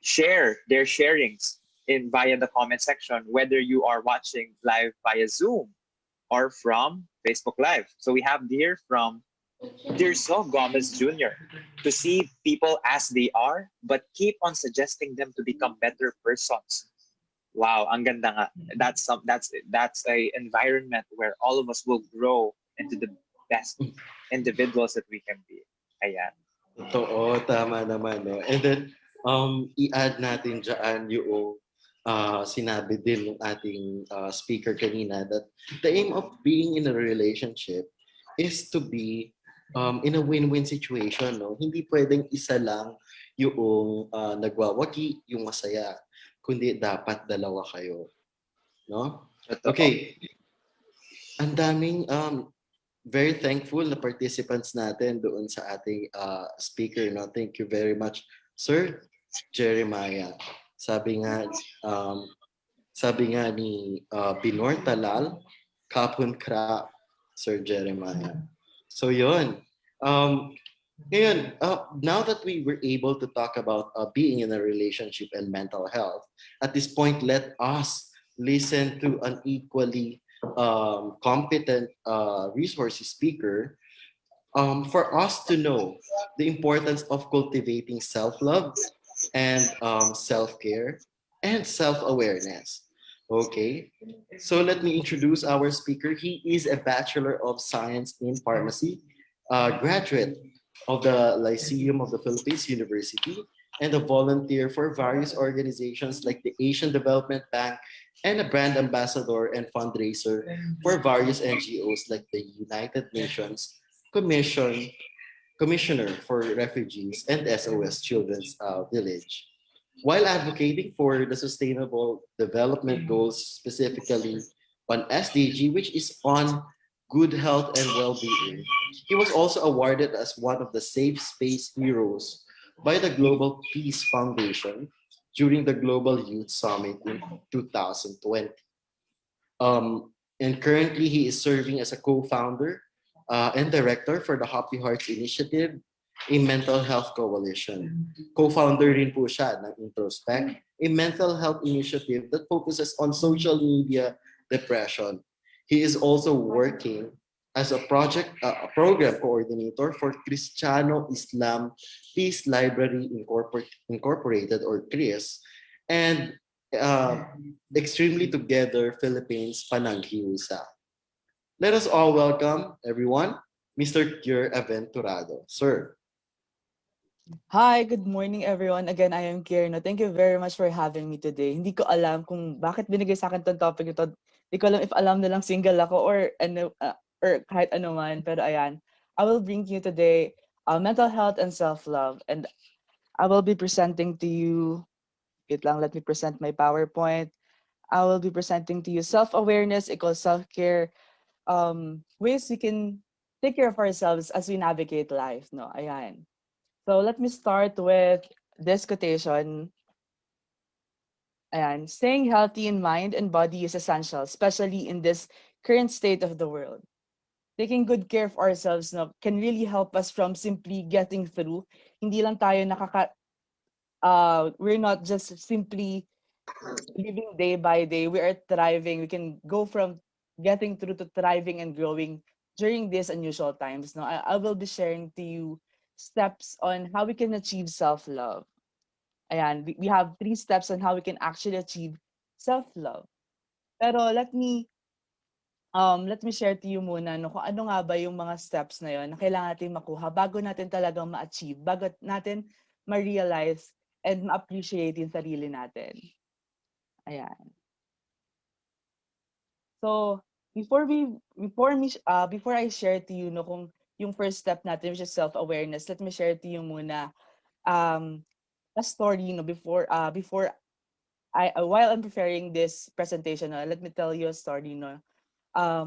share their sharings via the comment section, whether you are watching live via Zoom or from Facebook Live. So we have here from Tirso Gomez Jr. to see people as they are, but keep on suggesting them to become better persons. Wow, ang ganda nga. That's a environment where all of us will grow into the best individuals that we can be. Ayan. Totoo, tama naman, no? And then, i-add natin dyan yung sinabi din ng ating speaker kanina that the aim of being in a relationship is to be in a win-win situation, no? Hindi pwedeng isa lang yung nagwawagi, yung masaya, kundi dapat dalawa kayo, no? Totoo. Okay, ang daming very thankful na participants natin doon sa ating speaker. No? Thank you very much, Sir Jeremiah. Sabi nga, um, sabi nga ni Binor Talal, Kapun Kra, Sir Jeremiah. So yun. Ngayon, now that we were able to talk about being in a relationship and mental health, at this point, let us listen to an equally competent resource speaker for us to know the importance of cultivating self-love and self-care and self-awareness. Okay, so let me introduce our speaker. He is a Bachelor of Science in Pharmacy, graduate of the Lyceum of the Philippines University, and a volunteer for various organizations like the Asian Development Bank, and a brand ambassador and fundraiser for various NGOs like the United Nations Commission Commissioner for Refugees and SOS Children's Village. While advocating for the Sustainable Development Goals, specifically on SDG, which is on good health and well-being, he was also awarded as one of the Safe Space Heroes by the Global Peace Foundation during the Global Youth Summit in 2020. And currently, he is serving as a co-founder and director for the Happy Hearts Initiative, a mental health coalition. Co-founder rin po siya ng Introspect, a mental health initiative that focuses on social media depression. He is also working as a program coordinator for Cristiano Islam Peace Library Incorporated, or CRIS, and uh, Extremely Together Philippines Pananghiusa. Let us all welcome, everyone, Mr. Kier Aventurado. Sir. Hi, good morning everyone. Again, I am Kierno. Thank you very much for having me today. Hindi ko alam kung bakit binigay sa akin tong topic ito. Hindi ko alam if alam nilang single ako or kahit ano man. Pero ayan, I will bring you today mental health and self-love. And I will be presenting to you, wait lang, let me present my PowerPoint. I will be presenting to you self-awareness equals self-care, ways we can take care of ourselves as we navigate life. No, ayan. So let me start with this quotation. Ayan, staying healthy in mind and body is essential, especially in this current state of the world. Taking good care of ourselves no, can really help us from simply getting through. Hindi lang tayo we're not just simply living day by day. We are thriving. We can go from getting through to thriving and growing during these unusual times. No, I will be sharing to you steps on how we can achieve self-love. Ayan, we have 3 steps on how we can actually achieve self-love. Pero let me share to you muna no, kung ano nga ba yung mga steps na yon na kailangan natin makuha bago natin talagang ma-achieve, bago natin ma-realize and ma-appreciate yung sarili natin. Ayan. So, before I share to you no kung yung first step natin which is self-awareness, let me share to you muna um a story no before I while I'm preparing this presentation, let me tell you a story no.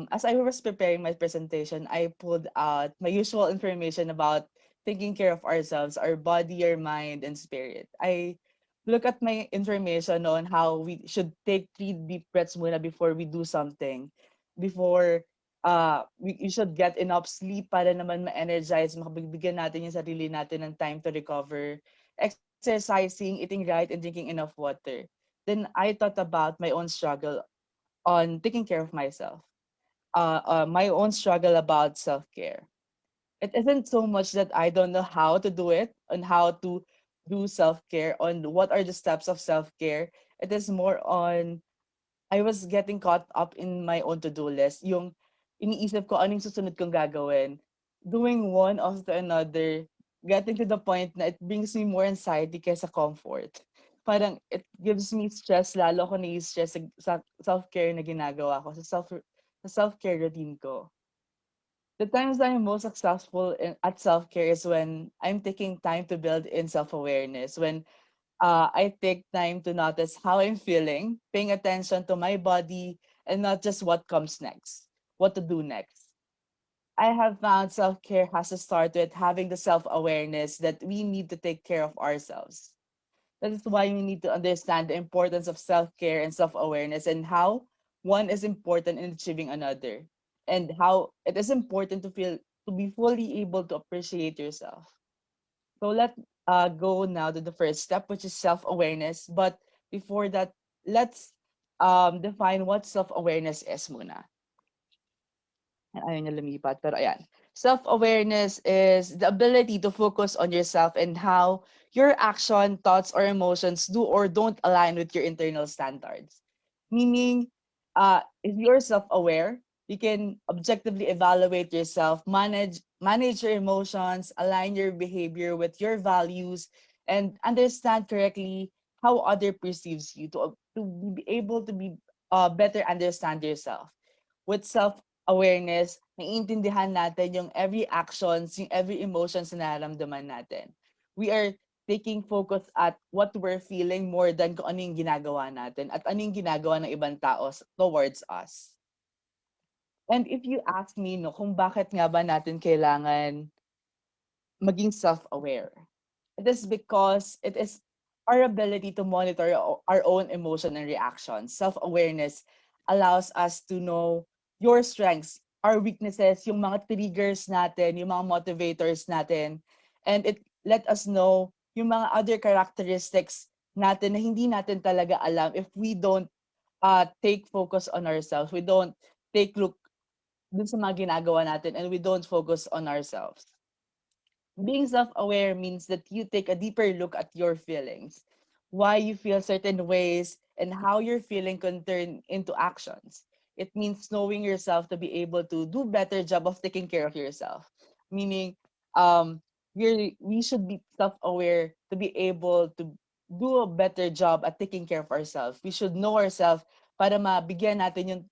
As I was preparing my presentation, I pulled out my usual information about taking care of ourselves, our body, our mind, and spirit. I look at my information on how we should take 3 deep breaths muna before we do something. Before we should get enough sleep para naman ma-energize, makabigyan natin yung sarili natin ng time to recover, exercising, eating right, and drinking enough water. Then I thought about my own struggle on taking care of myself. My own struggle about self-care. It isn't so much that I don't know how to do it, on how to do self-care, on what are the steps of self-care. It is more on, I was getting caught up in my own to-do list. Yung iniisip ko anong susunod kong gagawin. Doing one after another, getting to the point na it brings me more anxiety kaysa comfort. Parang it gives me stress, lalo ako nai-stress sa self-care na ginagawa ko, sa self-care routine ko. The times that I'm most successful at self-care is when I'm taking time to build in self-awareness, when I take time to notice how I'm feeling, paying attention to my body, and not just what comes next, what to do next. I have found self-care has to start with having the self-awareness that we need to take care of ourselves. That is why we need to understand the importance of self-care and self-awareness and how one is important in achieving another, and how it is important to be fully able to appreciate yourself. So let's go now to the first step, which is self-awareness. But before that, let's define what self-awareness is muna. Ayaw niya lumipat, pero ayan. Self-awareness is the ability to focus on yourself and how your action, thoughts, or emotions do or don't align with your internal standards. Meaning, if you're self-aware, you can objectively evaluate yourself, manage your emotions, align your behavior with your values, and understand correctly how other perceives you to be able to be better understand yourself. With self-awareness, naiintindihan natin yung every actions, yung every emotions na nararamdaman natin. We are taking focus at what we're feeling more than kung ano yung ginagawa natin at ano yung ginagawa ng ibang tao towards us. And if you ask me, no, kung bakit nga ba natin kailangan maging self-aware, it is because it is our ability to monitor our own emotion and reactions. Self-awareness allows us to know your strengths, our weaknesses, yung mga triggers natin, yung mga motivators natin, and it let us know yung mga other characteristics natin na hindi natin talaga alam if we don't take focus on ourselves. We don't take look dun sa mga ginagawa natin and we don't focus on ourselves. Being self-aware means that you take a deeper look at your feelings, why you feel certain ways, and how your feeling can turn into actions. It means knowing yourself to be able to do better job of taking care of yourself. Meaning, um, we should be self-aware to be able to do a better job at taking care of ourselves. We should know ourselves para mabigyan natin yung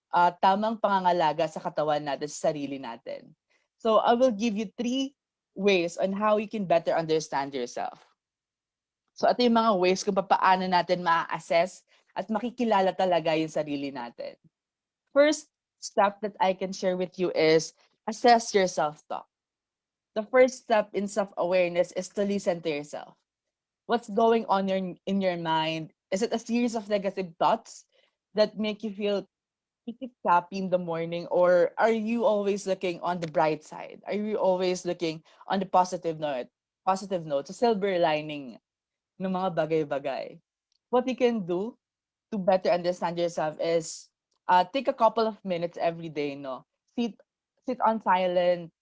tamang pangangalaga sa katawan natin, sa sarili natin. So I will give you 3 ways on how you can better understand yourself. So ito yung mga ways kung paano natin ma-assess at makikilala talaga yung sarili natin. First step that I can share with you is assess your self-talk. The first step in self-awareness is to listen to yourself. What's going on in your mind? Is it a series of negative thoughts that make you feel pretty happy in the morning, or are you always looking on the bright side? Are you always looking on the positive note, so silver lining ng mga bagay-bagay? What you can do to better understand yourself is take a couple of minutes every day, no? Sit on silent,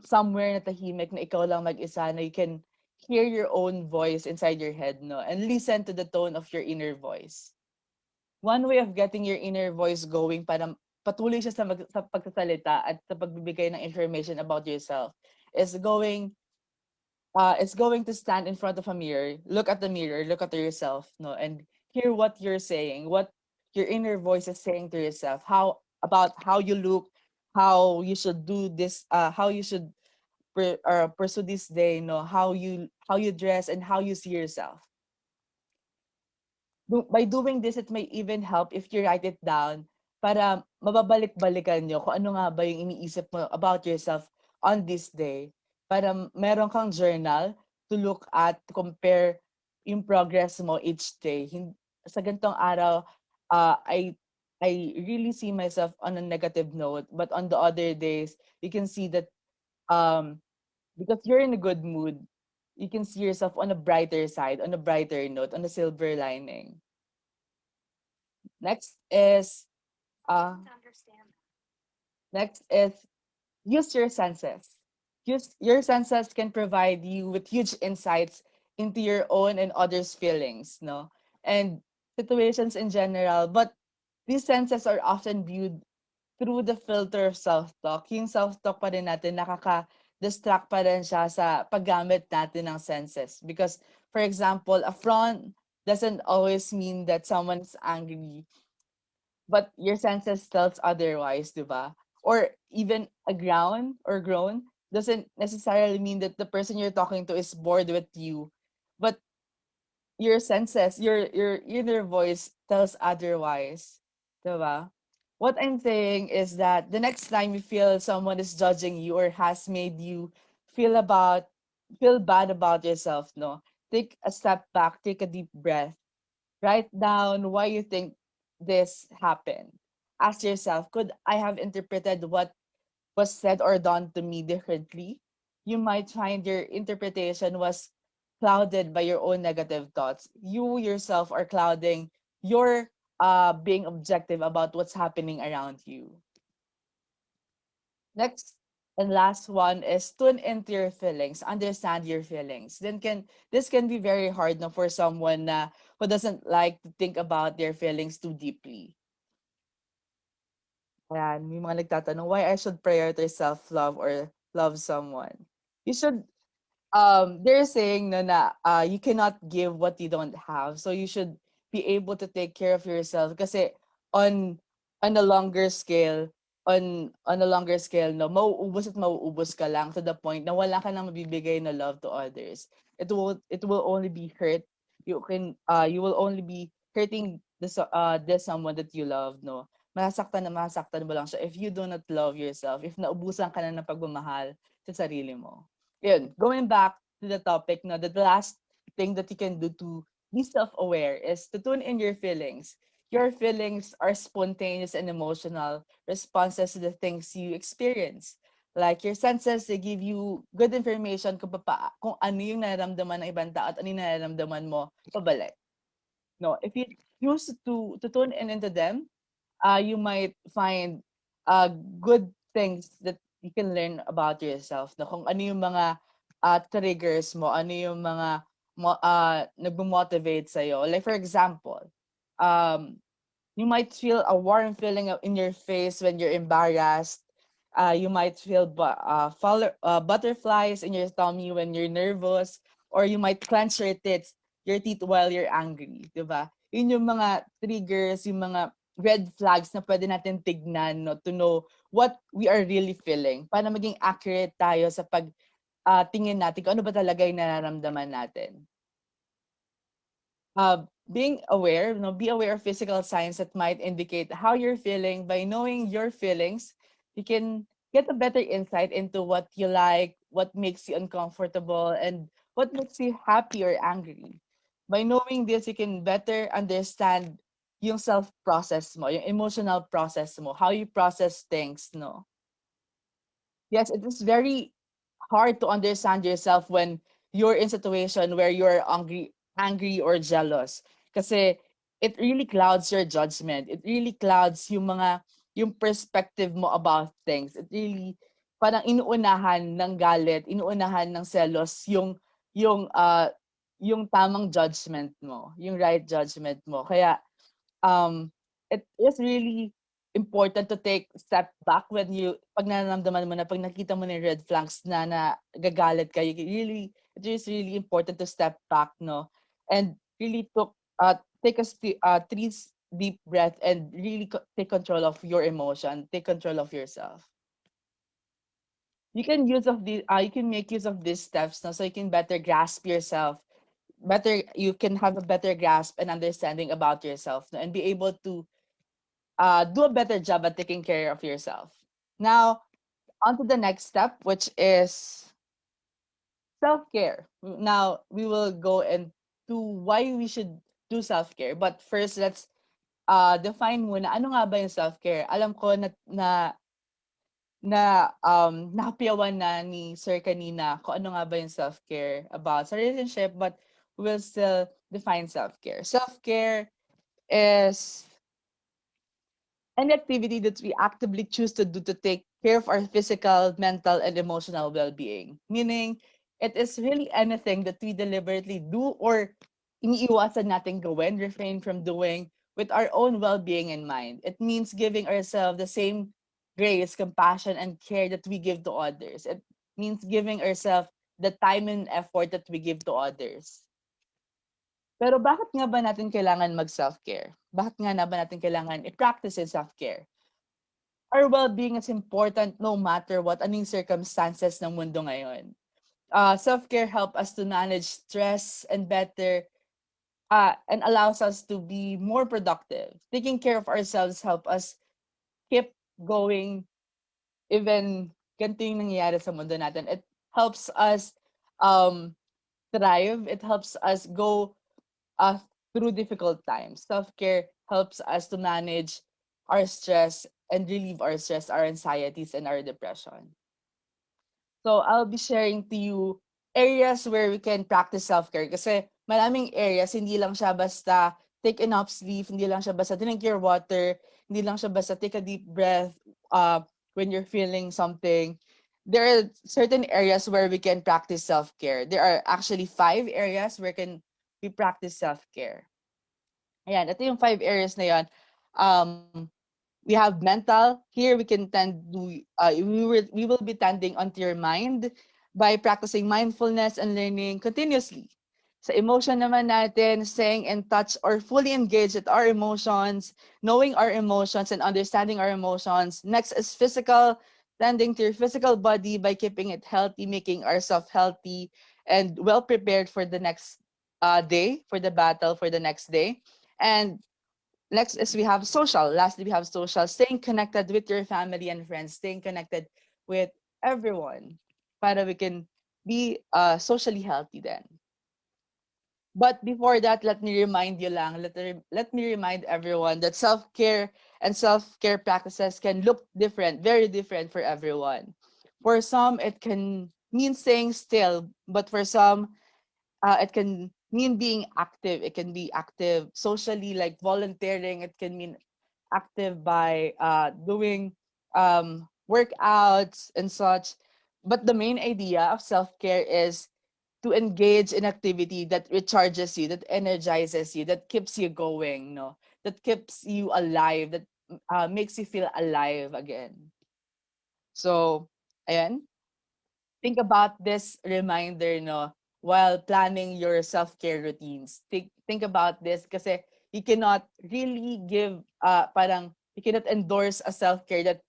somewhere na tahimik na ikaw lang mag-isa, na you can hear your own voice inside your head, no? And listen to the tone of your inner voice. One way of getting your inner voice going para patuloy siya sa pagsasalita at sa pagbibigay ng information about yourself is going to stand in front of a mirror, look at the mirror, look at yourself, no, and hear what you're saying, what your inner voice is saying to yourself, how you look, how you should do this, how you should pursue this day, no, how you dress and how you see yourself. By doing this, it may even help if you write it down para mababalik-balikan nyo kung ano nga ba yung iniisip mo about yourself on this day. Para meron kang journal to look at, to compare yung progress mo each day. Sa ganitong araw, I really see myself on a negative note, but on the other days, you can see that because you're in a good mood, you can see yourself on a brighter side, on a brighter note, on a silver lining. Next is uh next is use your senses. Your senses can provide you with huge insights into your own and others' feelings, no? And situations in general, but these senses are often viewed through the filter of self-talk. Yung self-talk pa rin natin, nakaka-distract pa rin siya sa paggamit natin ng senses. Because, for example, a frown doesn't always mean that someone is angry, but your senses tells otherwise, di ba? Or even a groan or groan doesn't necessarily mean that the person you're talking to is bored with you, but your senses, your inner voice tells otherwise, di ba? What I'm saying is that the next time you feel someone is judging you or has made you feel about feel bad about yourself, no, take a step back, take a deep breath, write down why you think this happened. Ask yourself, could I have interpreted what was said or done to me differently? You might find your interpretation was clouded by your own negative thoughts. You yourself are clouding your being objective about what's happening around you. Next and last one is tune into your feelings, understand your feelings. Then can this can be very hard no, for someone who doesn't like to think about their feelings too deeply. Ayan, may mga nagtatanong why I should prioritize self-love or love someone. You should they're saying no na you cannot give what you don't have. So you should be able to take care of yourself kasi on on a longer scale on a longer scale no mauubos at mauubos ka lang to the point na wala ka nang mabibigay na love to others. It will only be hurt. You will only be hurting the someone that you love no. Masasaktan na masasaktan mo lang siya if you do not love yourself, if naubusan ka na ng pagmamahal sa sarili mo. Yun, going back to the topic, no, the last thing that you can do to be self-aware is to tune in your feelings. Your feelings are spontaneous and emotional responses to the things you experience. Like your senses, they give you good information kung ano yung nararamdaman ng ibang tao at ano yung nararamdaman mo pabalik. No, if you choose to tune in into them, you might find good things that you can learn about yourself. Na kung ano yung mga triggers mo, ano yung mga nagmo-motivate sa'yo. Like for example, um, you might feel a warm feeling in your face when you're embarrassed. You might feel butterflies in your tummy when you're nervous, or you might clench your teeth while you're angry, di ba? Yun yung mga triggers, yung mga red flags na pwede natin tignan no, to know what we are really feeling para maging accurate tayo sa tingin natin kung ano ba talaga yung nararamdaman natin. Being aware, be aware of physical signs that might indicate how you're feeling. By knowing your feelings, you can get a better insight into what you like, what makes you uncomfortable, and what makes you happy or angry. By knowing this, you can better understand yung self-process mo, yung emotional process mo, how you process things, no? Yes, it is very hard to understand yourself when you're in situation where you're angry or jealous. Kasi it really clouds your judgment. It really clouds yung perspective mo about things. It really parang inuunahan ng galit, inuunahan ng selos yung yung tamang judgment mo, yung right judgment mo. Kaya it is really important to take step back when pag nararamdaman mo na, pag nakita mo na yung red flags na gagalit ka, it is really important to step back, no? And really take three deep breath and really take control of your emotion, take control of yourself. You can make use of these steps, no? So you can better grasp yourself, you can have a better grasp and understanding about yourself, no? And be able to do a better job at taking care of yourself. Now, on to the next step, which is self-care. Now, we will go into why we should do self-care. But first, let's define muna, ano nga ba yung self-care? Alam ko napiyawan na ni Sir kanina kung ano nga ba yung self-care about sa relationship, but we will still define self-care. Self-care is an activity that we actively choose to do to take care of our physical, mental, and emotional well-being. Meaning, it is really anything that we deliberately do or iniiwasan natin gawin, refrain from doing with our own well-being in mind. It means giving ourselves the same grace, compassion, and care that we give to others. It means giving ourselves the time and effort that we give to others. Pero bakit nga ba natin kailangan mag-self-care? Bakit nga na ba natin kailangan i-practice yung self-care? Our well-being is important no matter what, anong circumstances ng mundo ngayon. Self-care help us to manage stress and better and allows us to be more productive. Taking care of ourselves help us keep going even ganito yung nangyayari sa mundo natin. It helps us um, thrive. It helps us go uh, through difficult times. Self-care helps us to manage our stress and relieve our stress, our anxieties, and our depression. So I'll be sharing to you areas where we can practice self-care kasi maraming areas, hindi lang siya basta take enough sleep, hindi lang siya basta drink your water, hindi lang siya basta take a deep breath when you're feeling something. There are certain areas where we can practice self-care. There are actually 5 areas where can we practice self-care. Ayan, ito yung 5 areas na yan. Um, we have mental. Here we can we will be tending onto your mind by practicing mindfulness and learning continuously. Sa emotion naman natin, staying in touch or fully engaged with our emotions, knowing our emotions and understanding our emotions. Next is physical, tending to your physical body by keeping it healthy, making ourselves healthy and well prepared for the next day, for the battle, for the next day. And next is we have social. Lastly, we have social. Staying connected with your family and friends. Staying connected with everyone para we can be socially healthy then. But before that, let me remind you lang, let me remind everyone that self-care and self-care practices can look different, very different for everyone. For some, it can mean staying still, but for some, it can mean being active. It can be active socially, like volunteering. It can mean active by doing workouts and such. But the main idea of self care is to engage in activity that recharges you, that energizes you, that keeps you going, no, that keeps you alive, that makes you feel alive again. So, ayan, think about this reminder, no, while planning your self-care routines. Think about this kasi you cannot really give parang you cannot endorse a self-care that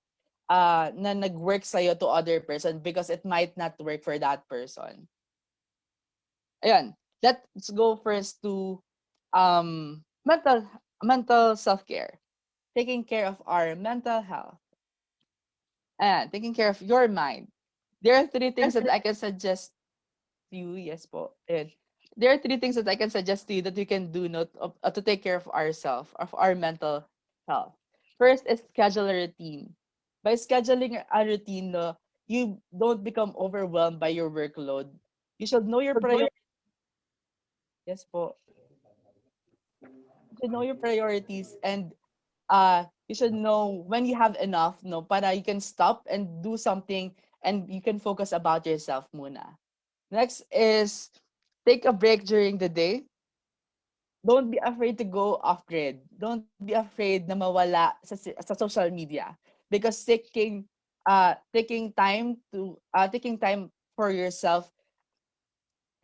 na nag-work sa'yo to other person because it might not work for that person. Ayan, let's go first to mental self-care. Taking care of our mental health and taking care of your mind. There are 3 things that I can suggest you, yes po. And there are 3 things that I can suggest to you that we can do to take care of ourselves, of our mental health. First is schedule a routine. By scheduling a routine, you don't become overwhelmed by your workload. You should know your priorities. Yes po. You should know your priorities and you should know when you have enough, no, para you can stop and do something and you can focus about yourself muna. Next is take a break during the day. Don't be afraid to go off grid. Don't be afraid na mawala sa social media because taking time for yourself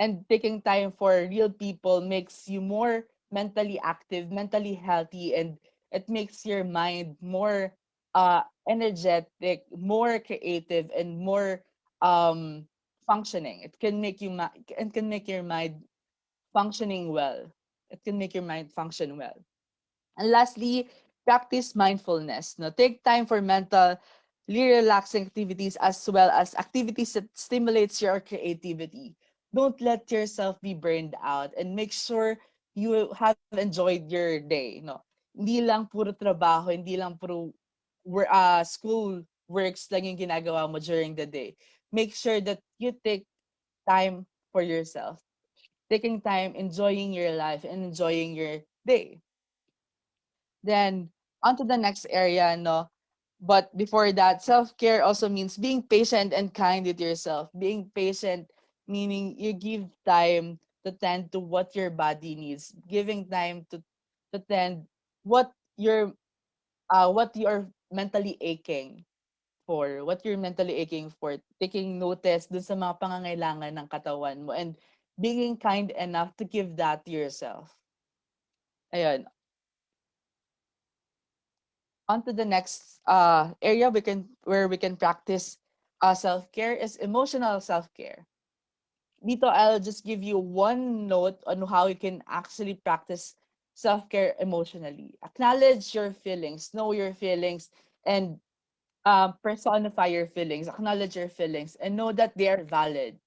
and taking time for real people makes you more mentally active, mentally healthy, and it makes your mind more energetic, more creative, and more functioning. It can make your mind functioning well. It can make your mind function well. And lastly, practice mindfulness. No, take time for mentally relaxing activities as well as activities that stimulates your creativity. Don't let yourself be burned out and make sure you have enjoyed your day. No, hindi lang puro trabaho, hindi lang puro school works lang yung ginagawa mo during the day. Make sure that you take time for yourself, taking time, enjoying your life, and enjoying your day. Then on to the next area, no. But before that, self-care also means being patient and kind with yourself. Being patient meaning you give time to tend to what your body needs, giving time to tend what you're what you're mentally aching for, what you're mentally aching for, taking notice dun sa mga pangangailangan ng katawan mo and being kind enough to give that to yourself. Ayun, on to the next area where we can practice self-care is emotional self-care. Dito, I'll just give you one note on how you can actually practice self-care emotionally. Acknowledge your feelings, know your feelings, And personify your feelings, acknowledge your feelings, and know that they are valid.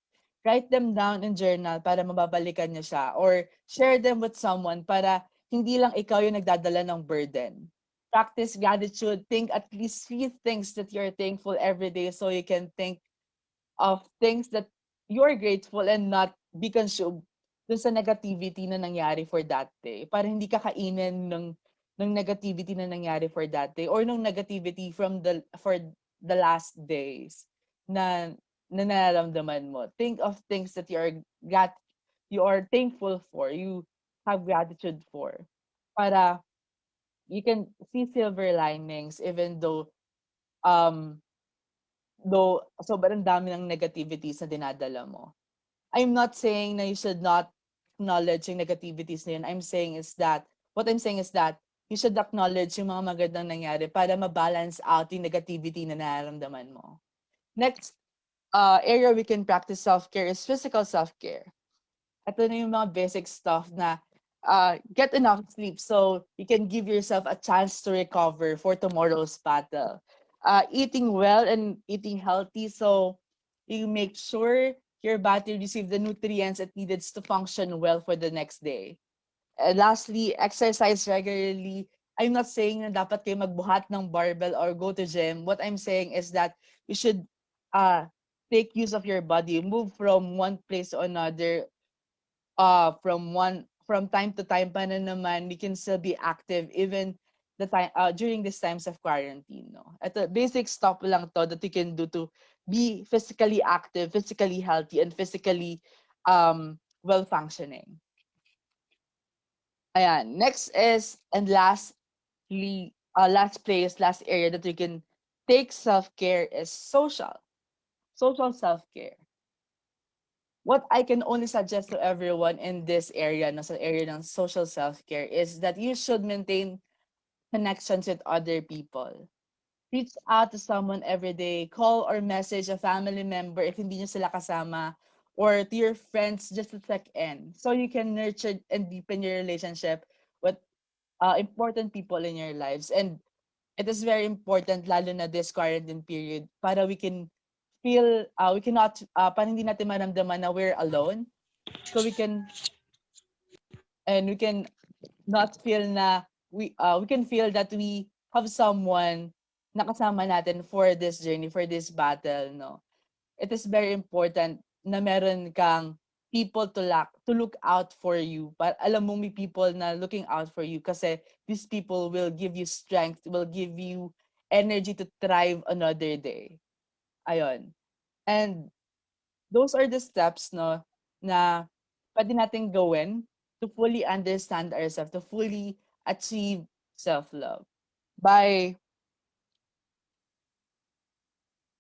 Write them down in journal para mababalikan niyo siya, or share them with someone para hindi lang ikaw yung nagdadala ng burden. Practice gratitude. Think at least 3 things that you're thankful every day so you can think of things that you're grateful and not be consumed dun sa negativity na nangyari for that day. Para hindi ka kainin ng negativity na nangyari for that day or ng negativity for the last days na na nararamdaman mo. Think of things that you are thankful for, you have gratitude for. Para you can see silver linings even um though sobrang dami ng negativities na dinadala mo. I'm not saying na you should not acknowledge yung negativities na yun. What I'm saying is that you should acknowledge yung mga magandang nangyari para ma-balance out yung negativity na nararamdaman mo. Next area we can practice self-care is physical self-care. Ito na yung mga basic stuff na get enough sleep so you can give yourself a chance to recover for tomorrow's battle. Eating well and eating healthy so you make sure your body receive the nutrients it needs to function well for the next day. Lastly, exercise regularly. I'm not saying na dapat kayo magbuhat ng barbell or go to gym. What I'm saying is that you should take use of your body, move from one place to another, from time to time pa na naman we can still be active even the time during these times of quarantine, no. Ito basic stuff lang to that you can do to be physically active, physically healthy, and physically well functioning. Ayan, next is and last area that you can take self-care is social self-care. What I can only suggest to everyone in this area, no, sa area ng social self-care, is that you should maintain connections with other people. Reach out to someone every day, call or message a family member if hindi nyo sila kasama, or to your friends just to check in. So you can nurture and deepen your relationship with important people in your lives. And it is very important, lalo na this quarantine period, para we cannot, para hindi natin maramdaman na we're alone. So we can not feel na we can feel that we have someone nakasama natin for this journey, for this battle, no. It is very important na meron kang people to look out for you. But alam mo may people na looking out for you kasi these people will give you strength, will give you energy to thrive another day. Ayon. And those are the steps, no, na pwede nating gawin to fully understand ourselves, to fully achieve self-love.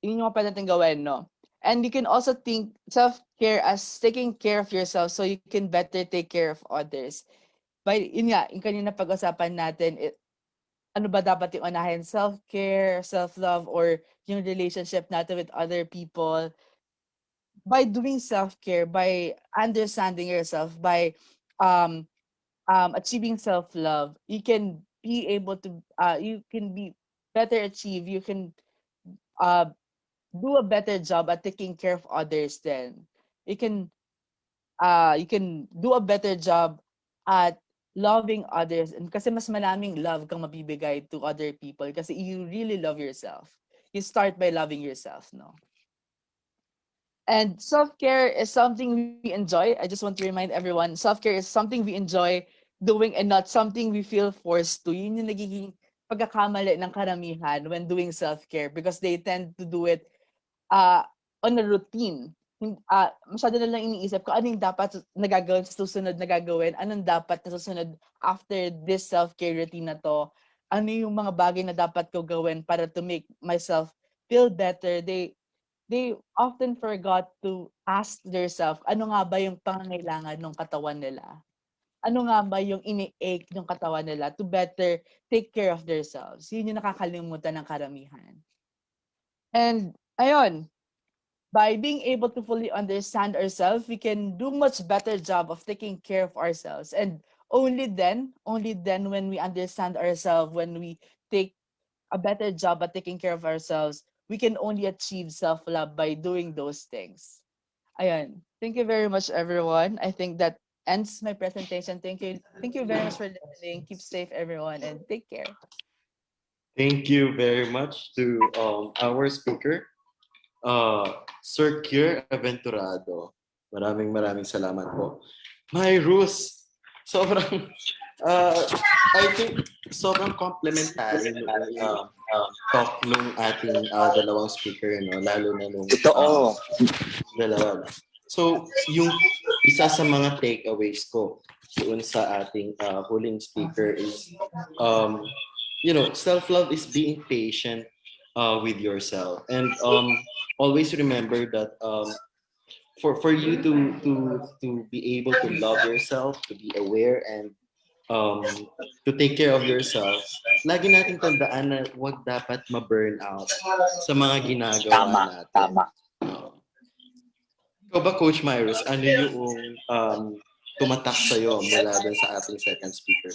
Yun yung pwede natin gawin, no? And you can also think self-care as taking care of yourself so you can better take care of others. Yun nga, yung kanina pag-usapan natin, ano ba dapat yung unahin? Self-care, self-love, or yung relationship natin with other people. By doing self-care, by understanding yourself, by um, achieving self-love, you can be able to, you can be better achieve, you can uh, do a better job at taking care of others then. You can do a better job at loving others, and kasi mas maraming love kang mabibigay to other people kasi you really love yourself. You start by loving yourself, no? And self-care is something we enjoy. I just want to remind everyone, self-care is something we enjoy doing and not something we feel forced to. Yun yung nagiging pagkakamali ng karamihan when doing self-care because they tend to do it on a routine. Masyado na lang iniisip ko ano yung dapat nagagawin sa susunod na gagawin, anong dapat na susunod after this self-care routine na to, ano yung mga bagay na dapat ko gawin para to make myself feel better. They often forgot to ask themselves, ano nga ba yung pangangailangan ng katawan nila? Ano nga ba yung ini-ache ng katawan nila to better take care of themselves? Yun yung nakakalimutan ng karamihan. And ayun, by being able to fully understand ourselves, we can do much better job of taking care of ourselves. And only then when we understand ourselves, when we take a better job at taking care of ourselves, we can only achieve self-love by doing those things. Ayan. Thank you very much, everyone. I think that ends my presentation. Thank you. Thank you very much for listening. Keep safe, everyone, and take care. Thank you very much to our speaker, Sir Kier Aventurado. Maraming salamat po. My Rus, sobrang, uh, I think, sobrang complimentary nung talk nung ating dalawang speaker, no? Lalo na nung Totoo. dalawa. No? So, yung isa sa mga takeaways ko doon sa ating huling speaker is, self-love is being patient with yourself. And always remember that for you to be able to love yourself, to be aware, and um, to take care of yourself, lagi nating tandaan na huwag dapat ma-burn out sa mga ginagawa Tama, natin. tama. Ikaw ba, Coach Myrus, ano yung tumatak sa'yo mula dun sa ating second speaker?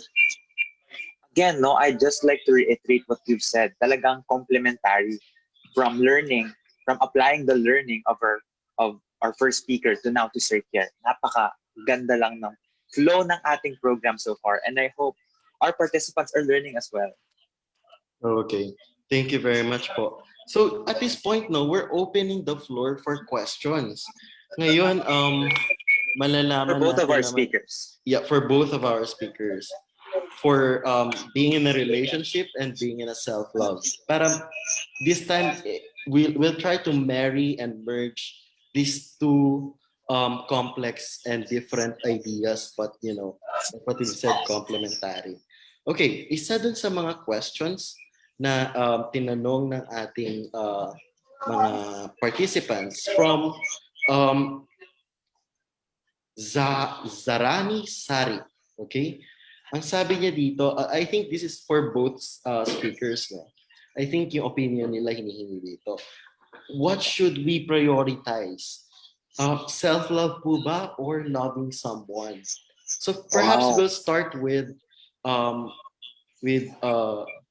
Again, no, I just like to reiterate what you've said. Talagang complementary from learning, from applying the learning of our first speaker to now to Sir Kier. Napaka ganda lang ng flow ng ating program so far, and I hope our participants are learning as well. Okay. Thank you very much po. So at this point, no, we're opening the floor for questions. Ngayon, malalaman For both of natin our naman, speakers. yeah, for both of our speakers, for being in a relationship and being in a self-love. Para this time, we'll try to marry and merge these two complex and different ideas, but like what we've said, complementary. Okay, isa dun sa mga questions na tinanong ng ating mga participants from um, Zarani Sari. Okay? Ang sabi niya dito, I think this is for both speakers. No? I think yung opinion nila hinihingi dito. What should we prioritize? Self-love po ba or loving someone? So perhaps Wow. we'll start with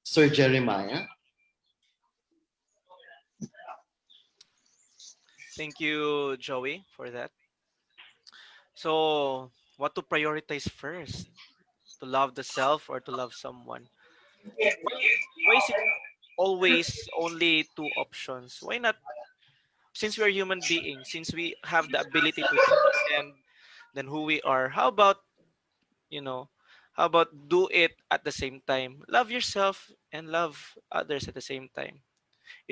Sir Jeremiah. Thank you, Joey, for that. So, what to prioritize first? To love the self or to love someone? Why is it always only two options? Why not? Since we are human beings, since we have the ability to transcend than who we are, you know, how about do it at the same time? Love yourself and love others at the same time.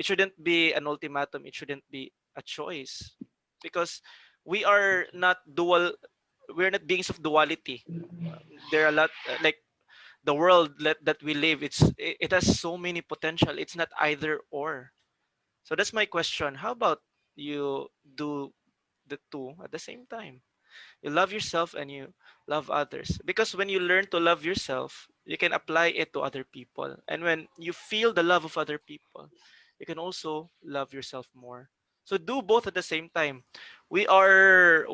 It shouldn't be an ultimatum. It shouldn't be a choice, because we are not dual. We're not beings of duality. There are a lot like the world that we live. It has so many potential. It's not either or. So that's my question. How about you do the two at the same time? You love yourself and you love others. Because when you learn to love yourself, you can apply it to other people. And when you feel the love of other people, you can also love yourself more. So do both at the same time. We are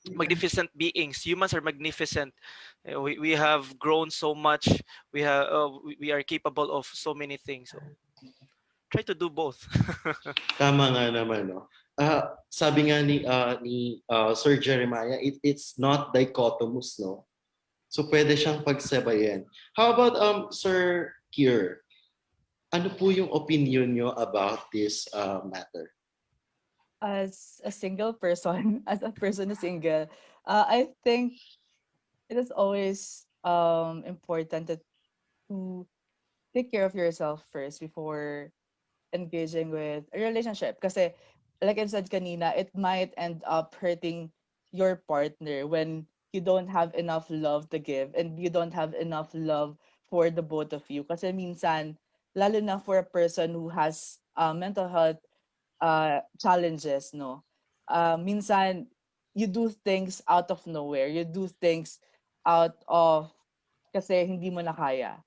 magnificent beings. Humans are magnificent. We have grown so much. We are capable of so many things. So try to do both. Tama nga naman, no? Sabi nga ni Sir Jeremiah, it's not dichotomous, no? So pwede siyang pagsabayan. How about Sir Kier? Ano po yung opinion nyo about this matter? As a single person, as a person who's single, I think it is always important to take care of yourself first before engaging with a relationship. Kasi, like I said kanina, it might end up hurting your partner when you don't have enough love to give and you don't have enough love for the both of you. Kasi minsan, lalo na for a person who has mental health challenges, no? Minsan, you do things out of nowhere. You do things out of kasi hindi mo na kaya.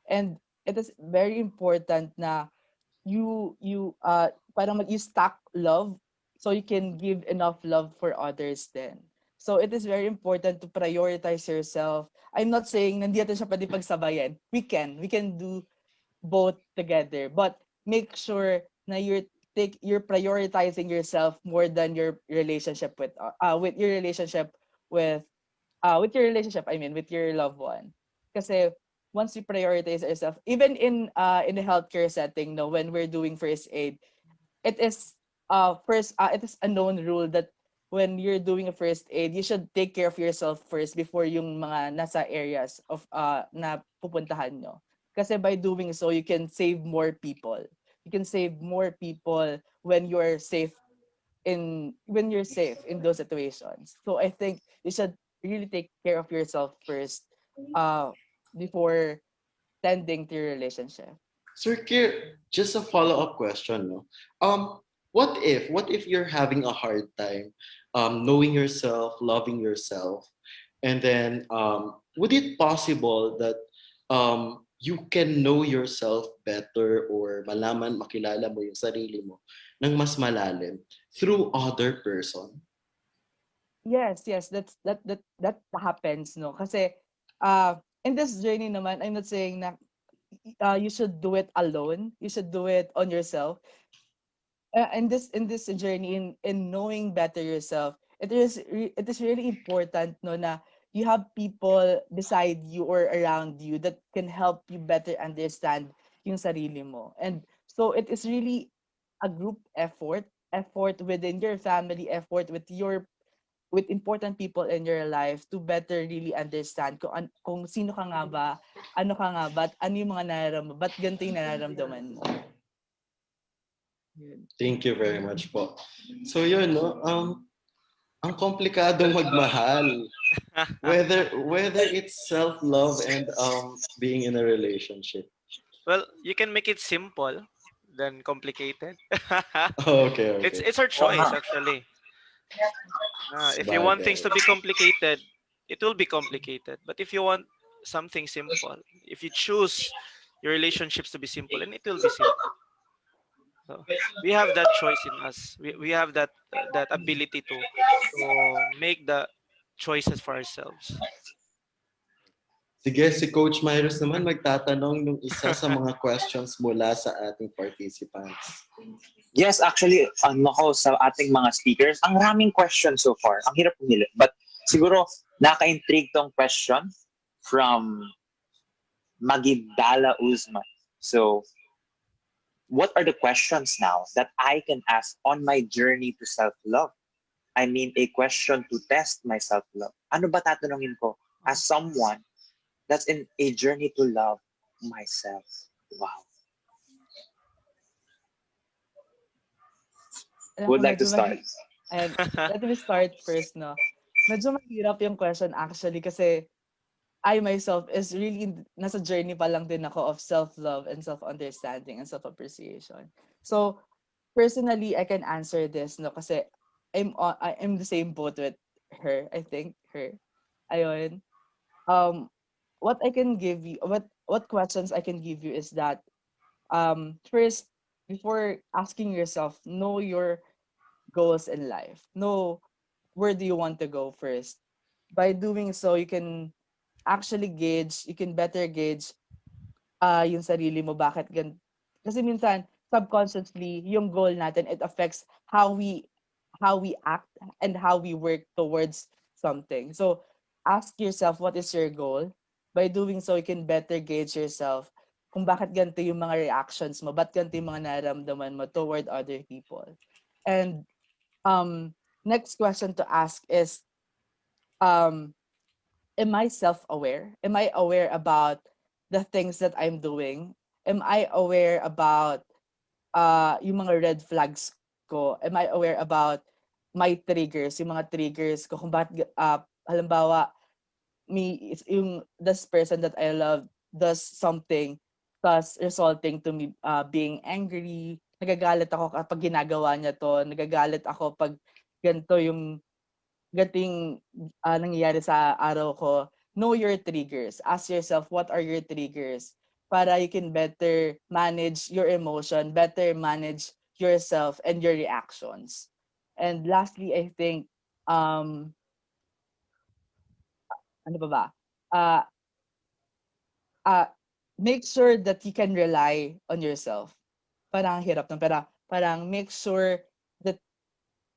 And it is very important na you parang you stack love so you can give enough love for others then. So it is very important to prioritize yourself. I'm not saying nandito siya pwede pagsabayan. We can do both together, but make sure na you're prioritizing yourself more than your relationship with your relationship with your relationship, I mean, with your loved one. Kasi once you prioritize yourself, even in the healthcare setting, no, when we're doing first aid, it is it is a known rule that when you're doing a first aid, you should take care of yourself first before yung mga nasa areas of na pupuntahan nyo. Kasi by doing so, you can save more people. You can save more people when you're safe when you're safe in those situations. So I think you should really take care of yourself first uh before tending to your relationship. Sir Kier, just a follow-up question, no? What if you're having a hard time knowing yourself, loving yourself, and then would it possible that you can know yourself better or malaman, makilala mo yung sarili mo ng mas malalim through other person? Yes, yes, that happens, no? Kasi in this journey naman, I'm not saying na you should do it alone. You should do it on yourself. In this journey in knowing better yourself, it is really important, no, na you have people beside you or around you that can help you better understand yung sarili mo. And so it is really a group effort within your family, effort with important people in your life to better really understand kung sino ka nga ba, ano ka nga ba, at ano yung mga nararamdaman, ba't ganito yung nararamdaman mo. Yun. Thank you very much po. So yun, no? Ang komplikadong magmahal. Whether it's self-love and being in a relationship. Well, you can make it simple than complicated. Okay, okay. It's our choice Wow. actually. If you want things to be complicated, it will be complicated. But if you want something simple, if you choose your relationships to be simple, and it will be simple. So we have that choice in us. We have that ability to make the choices for ourselves. Sige, si Coach Mirus naman magtatanong ng isa sa mga questions mula sa ating participants. Yes, actually, ano ko sa ating mga speakers, ang raming questions so far. Ang hirap pumili. But siguro, naka-intrigue tong question from Magidala Uzman. So, what are the questions now that I can ask on my journey to self-love? I mean, a question to test my self-love. Ano ba tatanungin ko as someone that's in a journey to love myself? Wow. Who would like to start? And let me start first, no. Medyo mahirap yung question actually kasi I myself is really nasa journey pa lang din ako of self-love and self-understanding and self-appreciation. So, personally, I can answer this, no, kasi I'm the same boat with her, I think, her. Ayun. What I can give you, what questions I can give you is that, first, before asking yourself, know your goals in life. Know where do you want to go first. By doing so, you can actually you can better gauge yung sarili mo, bakit kasi minsan subconsciously yung goal natin, it affects how we act and how we work towards something. So ask yourself what is your goal. By doing so, you can better gauge yourself kung bakit ganito yung mga reactions mo, ba't ganito yung mga nararamdaman mo toward other people. And next question to ask is, am I self-aware? Am I aware about the things that I'm doing? Am I aware about yung mga red flags ko? Am I aware about my triggers, yung mga triggers ko, kung bakit halimbawa yung this person that I love does something thus resulting to me being angry. Nagagalit ako kapag ginagawa niya to. Nagagalit ako pag ganito yung nangyayari sa araw ko. Know your triggers. Ask yourself, what are your triggers? Para you can better manage your emotion, better manage yourself and your reactions. And lastly, I think, ano ba ba? Uh, uh, make sure that you can rely on yourself. Parang hirap ng parang make sure that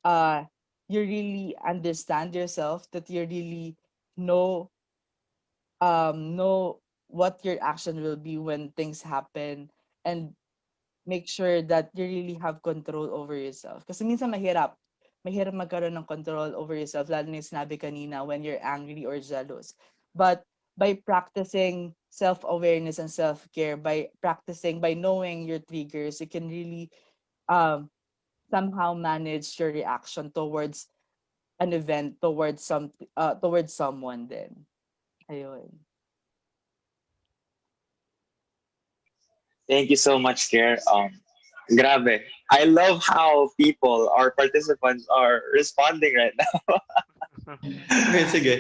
uh you really understand yourself, that you really know know what your action will be when things happen, and make sure that you really have control over yourself. Kasi minsan mahirap. Mahirap magkaroon ng control over yourself, lalo na yung sinabi kanina, when you're angry or jealous. But by practicing self-awareness and self-care, by knowing your triggers, you can really um, somehow manage your reaction towards an event, towards someone then. Ayun. Thank you so much, Scare. Grabe. I love how our participants are responding right now. Okay, sige.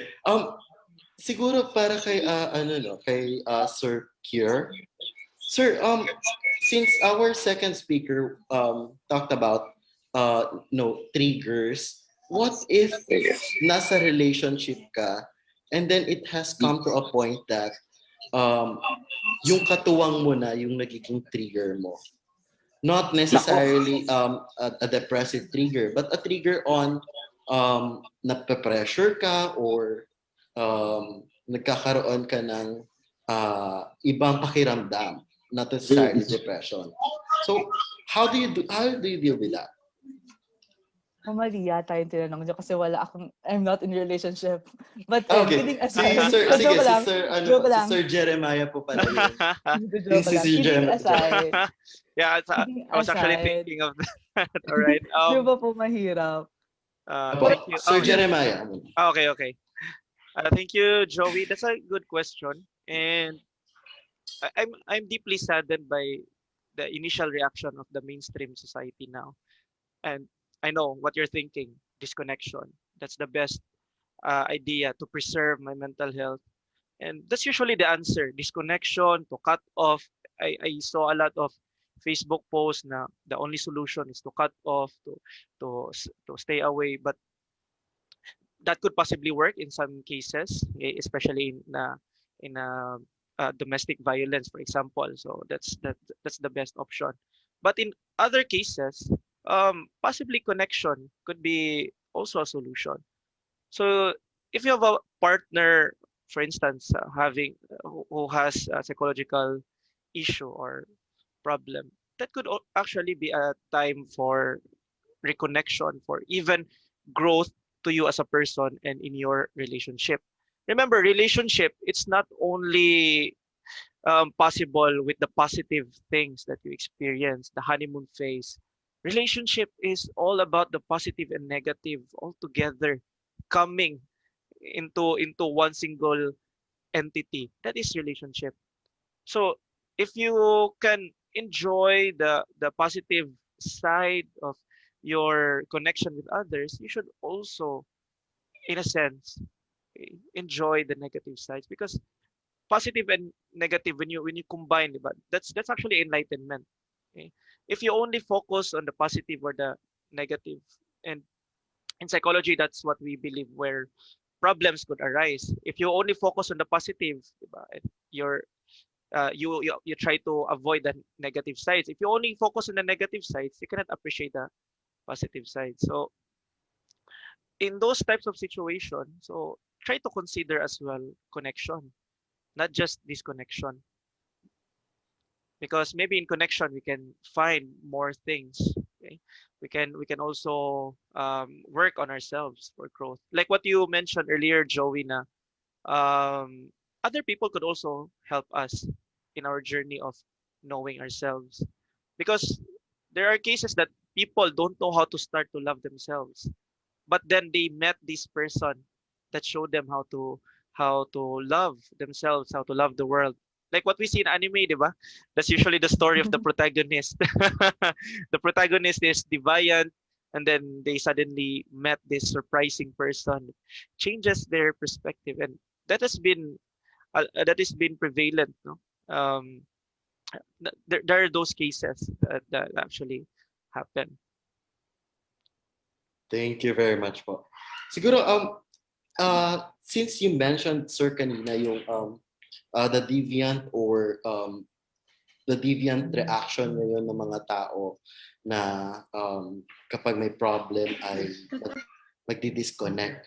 Siguro para kay ano no, kay Sir Kier. Sir, since our second speaker talked about no triggers, what if nasa relationship ka and then it has come to a point that um yung katuwang mo na yung nagiging trigger mo? Not necessarily a depressive trigger, but a trigger on nape-pressure ka or nagkakaroon ka ng ibang pakiramdam, not necessarily depression. So how do you deal with that? Mali yata yung tinanong niyo kasi I'm not in a relationship. But Okay, kidding si aside, Sir, so sige, joke si lang, Sir, ano joke po, si lang, Sir Jeremiah po pala yun. joke Si lang. Sir Kidding Jeremiah. aside, Yeah, kidding I was actually aside, thinking of that. All right. di ba po mahirap? Thank you. Sir Yeah. Jeremiah. Okay, okay. Thank you, Joey. That's a good question, and I'm deeply saddened by the initial reaction of the mainstream society now. And I know what you're thinking: disconnection. That's the best idea to preserve my mental health, and that's usually the answer: disconnection, to cut off. I saw a lot of Facebook posts na the only solution is to cut off, to stay away, but that could possibly work in some cases, especially in domestic violence, for example. So that's the best option. But in other cases, possibly connection could be also a solution. So if you have a partner, for instance, having who has a psychological issue or problem, that could actually be a time for reconnection, for even growth to you as a person and in your relationship. Remember, relationship, it's not only possible with the positive things that you experience, the honeymoon phase. Relationship is all about the positive and negative all together coming into one single entity. That is relationship. So if you can enjoy the positive side of your connection with others, you should also, in a sense, enjoy the negative sides, because positive and negative, when you combine, diba, that's actually enlightenment. Okay? If you only focus on the positive or the negative, and in psychology, that's what we believe where problems could arise. If you only focus on the positive, diba, and you try to avoid the negative sides. If you only focus on the negative sides, you cannot appreciate the positive side. So in those types of situations, so try to consider as well connection, not just disconnection. Because maybe in connection we can find more things. Okay, we can also work on ourselves for growth. Like what you mentioned earlier, Joey, na other people could also help us in our journey of knowing ourselves, because there are cases that people don't know how to start to love themselves, but then they met this person that showed them how to love themselves, how to love the world. Like what we see in anime, diba? That's usually the story of the protagonist. The protagonist is deviant, and then they suddenly met this surprising person, changes their perspective, and that has been prevalent, no? Um, there are those cases that actually happen. Thank you very much po. Siguro since you mentioned Sir kanina yung the deviant or the deviant reaction ngayon ng mga tao na kapag may problem ay magdi-disconnect.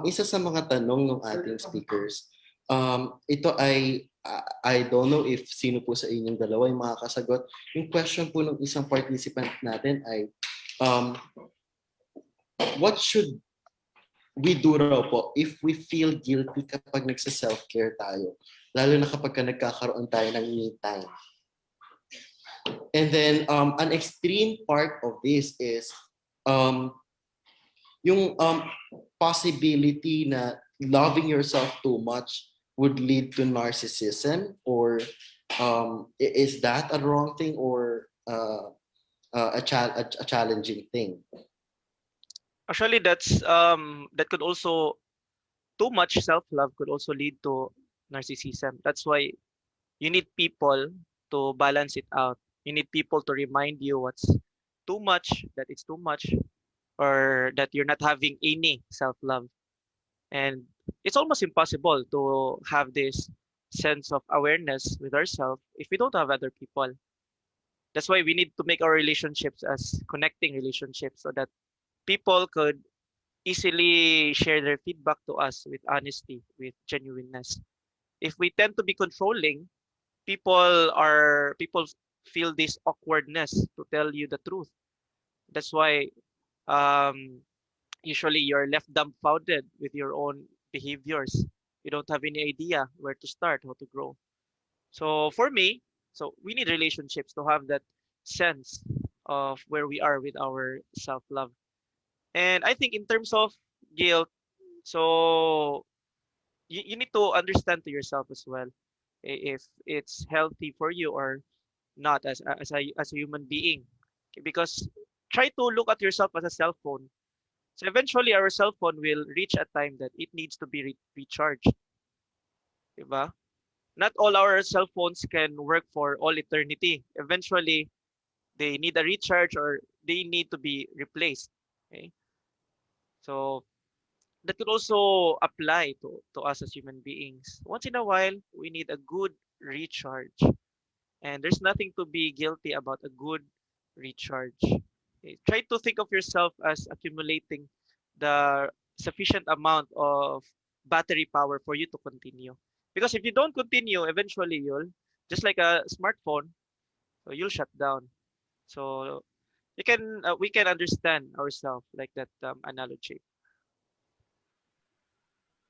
Isa sa mga tanong ng ating speakers, ito ay, I don't know if sino po sa inyong dalawa yung makakasagot. Yung question po ng isang participant natin ay, what should we do raw po if we feel guilty kapag nagsa-self-care tayo? Lalo na kapag nagkakaroon tayo ng me time. And then, an extreme part of this is, yung possibility na loving yourself too much would lead to narcissism, or is that a wrong thing or a challenging thing? Actually, that's that could also, too much self-love could also lead to narcissism. That's why you need people to balance it out. You need people to remind you what's too much, that it's too much, or that you're not having any self-love. And it's almost impossible to have this sense of awareness with ourselves if we don't have other people. That's why we need to make our relationships as connecting relationships, so that people could easily share their feedback to us with honesty, with genuineness. If we tend to be controlling, people feel this awkwardness to tell you the truth. That's why um, usually you're left dumbfounded with your own behaviors. You don't have any idea where to start, how to grow. So for me, so we need relationships to have that sense of where we are with our self-love. And I think in terms of guilt, so you need to understand to yourself as well, if it's healthy for you or not as a human being. Okay, because try to look at yourself as a cell phone. So eventually our cell phone will reach a time that it needs to be recharged. Diba? Not all our cell phones can work for all eternity. Eventually they need a recharge, or they need to be replaced. Okay? So that could also apply to us as human beings. Once in a while, we need a good recharge. And there's nothing to be guilty about a good recharge. Okay, try to think of yourself as accumulating the sufficient amount of battery power for you to continue. Because if you don't continue, eventually you'll, just like a smartphone, so you'll shut down. So you can we can understand ourselves like that analogy.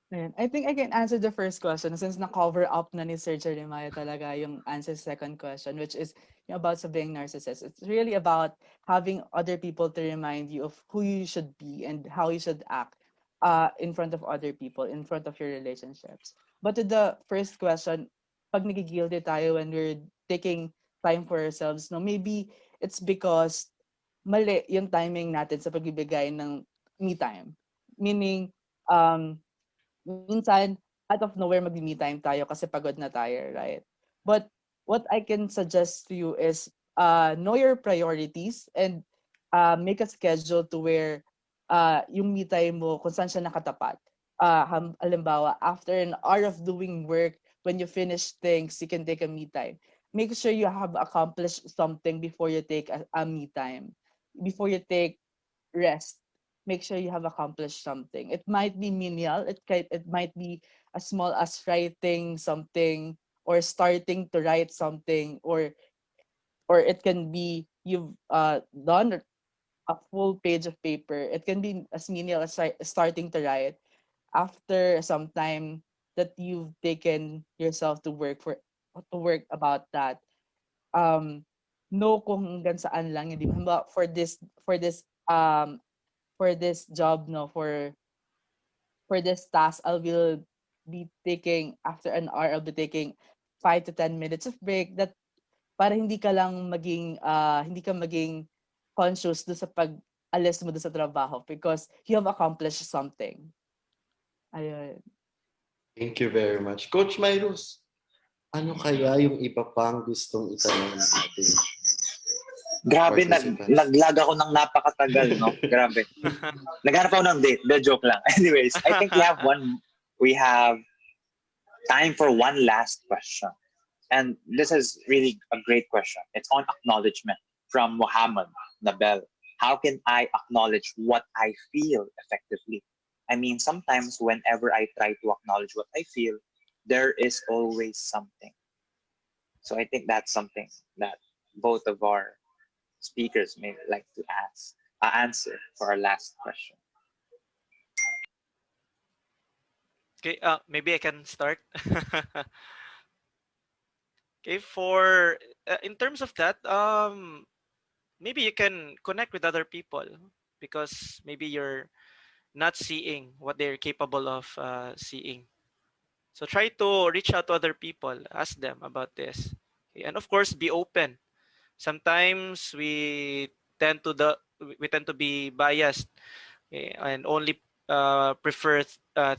Ayan. I think I can answer the first question since na-cover up na ni Sir Jeremiah talaga yung answer sa second question, which is yung about sa being narcissist. It's really about having other people to remind you of who you should be and how you should act in front of other people, in front of your relationships. But to the first question, pag nagigilty tayo when we're taking time for ourselves, no, maybe it's because mali yung timing natin sa pagbibigay ng me time. Meaning, minsan, out of nowhere mag-me time tayo kasi pagod na tayo, right? But what I can suggest to you is know your priorities and make a schedule to where yung me time mo kung saan siya nakatapat. Halimbawa, after an hour of doing work, when you finish things, you can take a me time. Make sure you have accomplished something before you take a me time. Before you take rest, make sure you have accomplished something. It might be menial, it might be as small as writing something or starting to write something, or it can be you've done a full page of paper. It can be as menial as starting to write after some time that you've taken yourself to work about that. Know kung hanggang saan lang, hindi ba for this job, no, for this task, I will be taking after an hour, I'll be taking 5 to 10 minutes of break, that para hindi ka maging conscious do sa pag alis mo do sa trabaho because you have accomplished something. Ayun. Thank you very much. Coach Myrus, ano kaya yung iba pang gustong itanong natin? Grabe, Participants. naglag ako ng napakatagal, no? Grabe. Naghanap ako ng date. The joke lang. Anyways, I think we have Time for one last question. And this is really a great question. It's on acknowledgement from Muhammad Nabel. How can I acknowledge what I feel effectively? I mean, sometimes whenever I try to acknowledge what I feel, there is always something. So I think that's something that both of our speakers may like to answer for our last question. Okay, maybe I can start. Okay, for in terms of that, maybe you can connect with other people because maybe you're not seeing what they're capable of seeing. So try to reach out to other people, ask them about this, okay? And of course, be open. Sometimes we tend to be biased, okay, and only prefer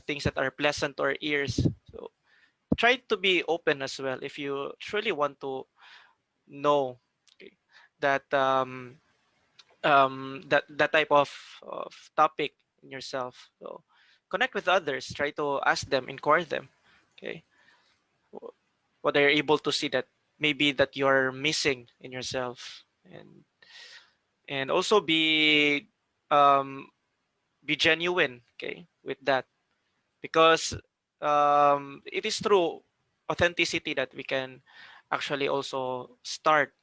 things that are pleasant to our ears. So try to be open as well if you truly want to know, okay, that that type of topic in yourself. So connect with others, try to ask them, inquire them, okay, what they're able to see that maybe that you're missing in yourself, and also be genuine, okay, with that, because it is through authenticity that we can actually also start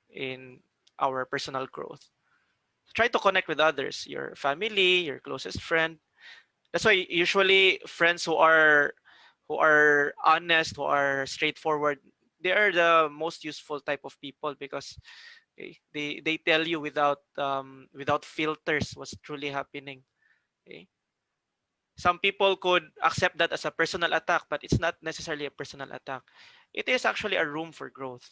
in our personal growth. Try to connect with others, your family, your closest friend. That's why usually friends who are honest, who are straightforward, they are the most useful type of people because they tell you without filters what's truly happening. Okay? Some people could accept that as a personal attack, but it's not necessarily a personal attack. It is actually a room for growth.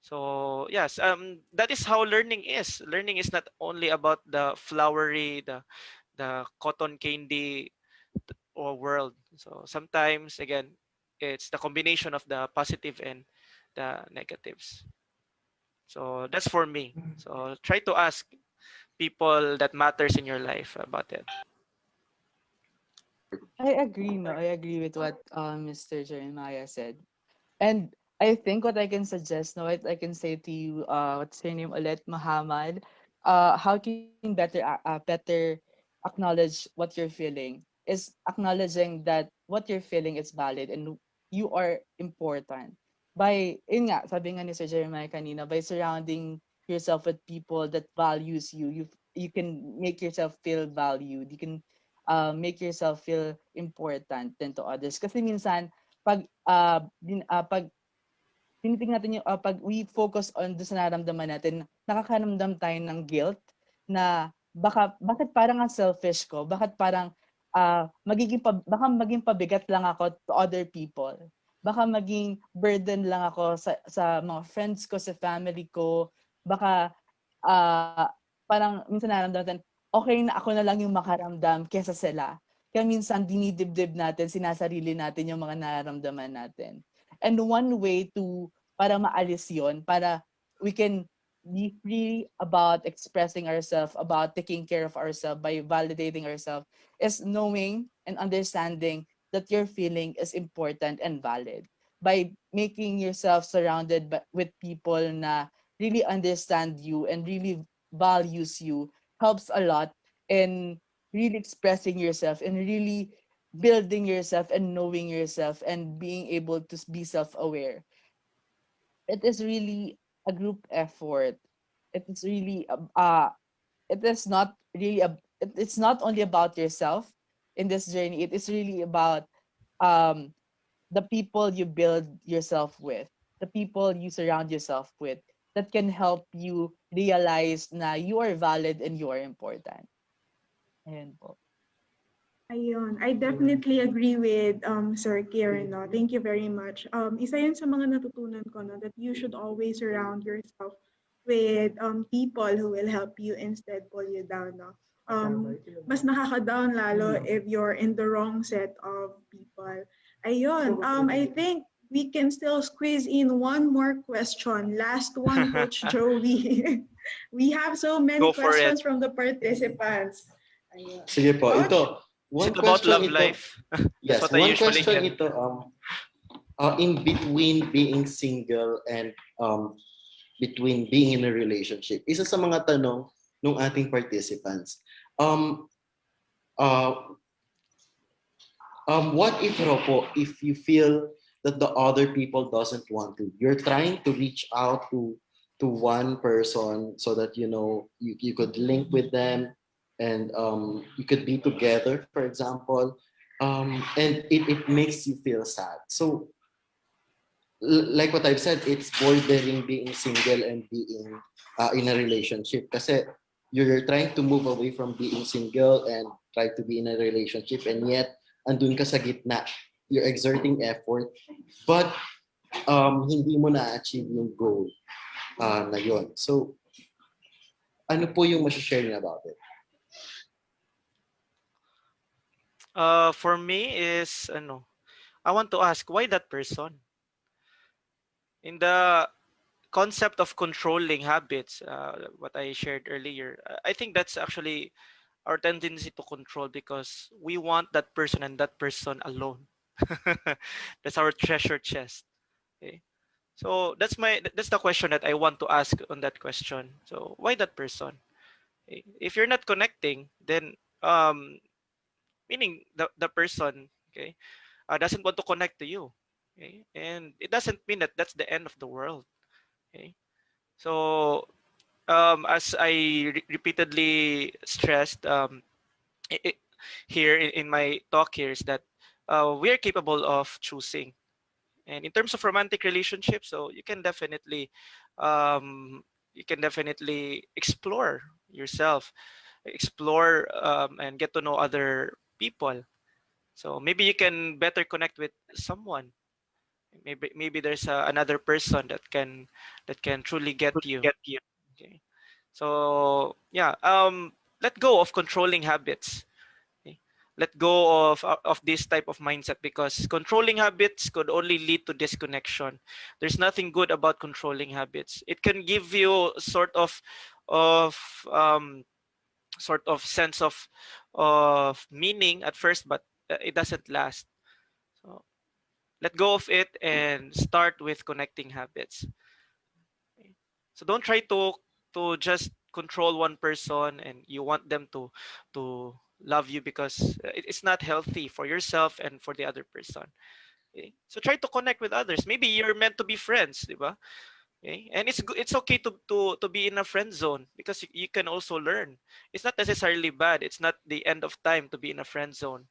So yes, that is how learning is. Learning is not only about the flowery, the cotton candy or world. So sometimes again, it's the combination of the positive and the negatives. So that's for me. So try to ask people that matters in your life about it. I agree, no. I agree with what Mr. Jeremiah said. And I think what I can suggest, no, what I can say to you, what's your name ulit, Muhammad, how can you better acknowledge what you're feeling is acknowledging that what you're feeling is valid and you are important. By, yun nga, sabi nga ni Sir Jeremiah kanina, by surrounding yourself with people that values you, you can make yourself feel valued. You can make yourself feel important than to others. Kasi minsan, pag tinitingnan natin yung pag we focus on doon sa nararamdaman natin, nakakaramdam tayo ng guilt na bakit parang ang selfish ko, bakit parang baka maging pabigat lang ako to other people. Baka maging burden lang ako sa mga friends ko, sa family ko. Baka parang minsan nararamdaman natin, okay na ako na lang yung makaramdam kesa sila. Kaya minsan dinidibdib natin, sinasarili natin yung mga nararamdaman natin. And one way to para maalis yon, para we can be free about expressing ourselves, about taking care of ourselves by validating ourselves, is knowing and understanding that your feeling is important and valid. By making yourself surrounded with people na really understand you and really values you helps a lot in really expressing yourself and really building yourself and knowing yourself and being able to be self-aware. It is really a group effort. It is really it is not really it's not only about yourself in this journey. It is really about um the people you build yourself with, the people you surround yourself with that can help you realize na you are valid and you are important. Ayan po. Ayun, I definitely agree with Sir Kieran, no? Thank you very much. Isa yun sa mga natutunan ko, no, that you should always surround yourself with people who will help you instead pull you down, no? Mas nakaka-down lalo if you're in the wrong set of people. Ayun, I think we can still squeeze in one more question. Last one, Coach Joey. We have so many Go for it. questions from the participants. Ayun. Sige po, Coach? ito. Is One it about question love ito, life? That's yes, what I one usually question get. ito, in between being single and between being in a relationship. Isa sa mga tanong ng ating participants. Um, uh, what if raw po, if you feel that the other people doesn't want to, you're trying to reach out to one person so that you could link with them and you could be together, for example, and it makes you feel sad. So like what I've said, it's bordering being single and being in a relationship. Kasi you're trying to move away from being single and try to be in a relationship, and yet andun ka sa gitna. You're exerting effort, but hindi mo na-achieve yung goal na yun. So, ano po yung share niya about it? For me is ano, I want to ask why that person. In the concept of controlling habits, what I shared earlier, I think that's actually our tendency to control because we want that person and that person alone. That's our treasure chest. Okay. So that's the question that I want to ask on that question. So why that person? Okay. If you're not connecting, then meaning the person, okay, doesn't want to connect to you. Okay. And it doesn't mean that that's the end of the world. Okay. So as I repeatedly stressed i- i- here in my talk here is that we are capable of choosing. And in terms of romantic relationships, so um, you can definitely explore yourself, explore and get to know other people. So maybe you can better connect with someone. Maybe there's another person that can truly get you. Okay. So yeah, let go of controlling habits. Okay. Let go of this type of mindset because controlling habits could only lead to disconnection. There's nothing good about controlling habits. It can give you of um, sort of sense of meaning at first, but it doesn't last. So let go of it and start with connecting habits. Okay. So don't try to just control one person and you want them to love you because it's not healthy for yourself and for the other person. Okay. So try to connect with others. Maybe you're meant to be friends, di ba? Okay. And it's okay to be in a friend zone because you can also learn. It's not necessarily bad. It's not the end of time to be in a friend zone.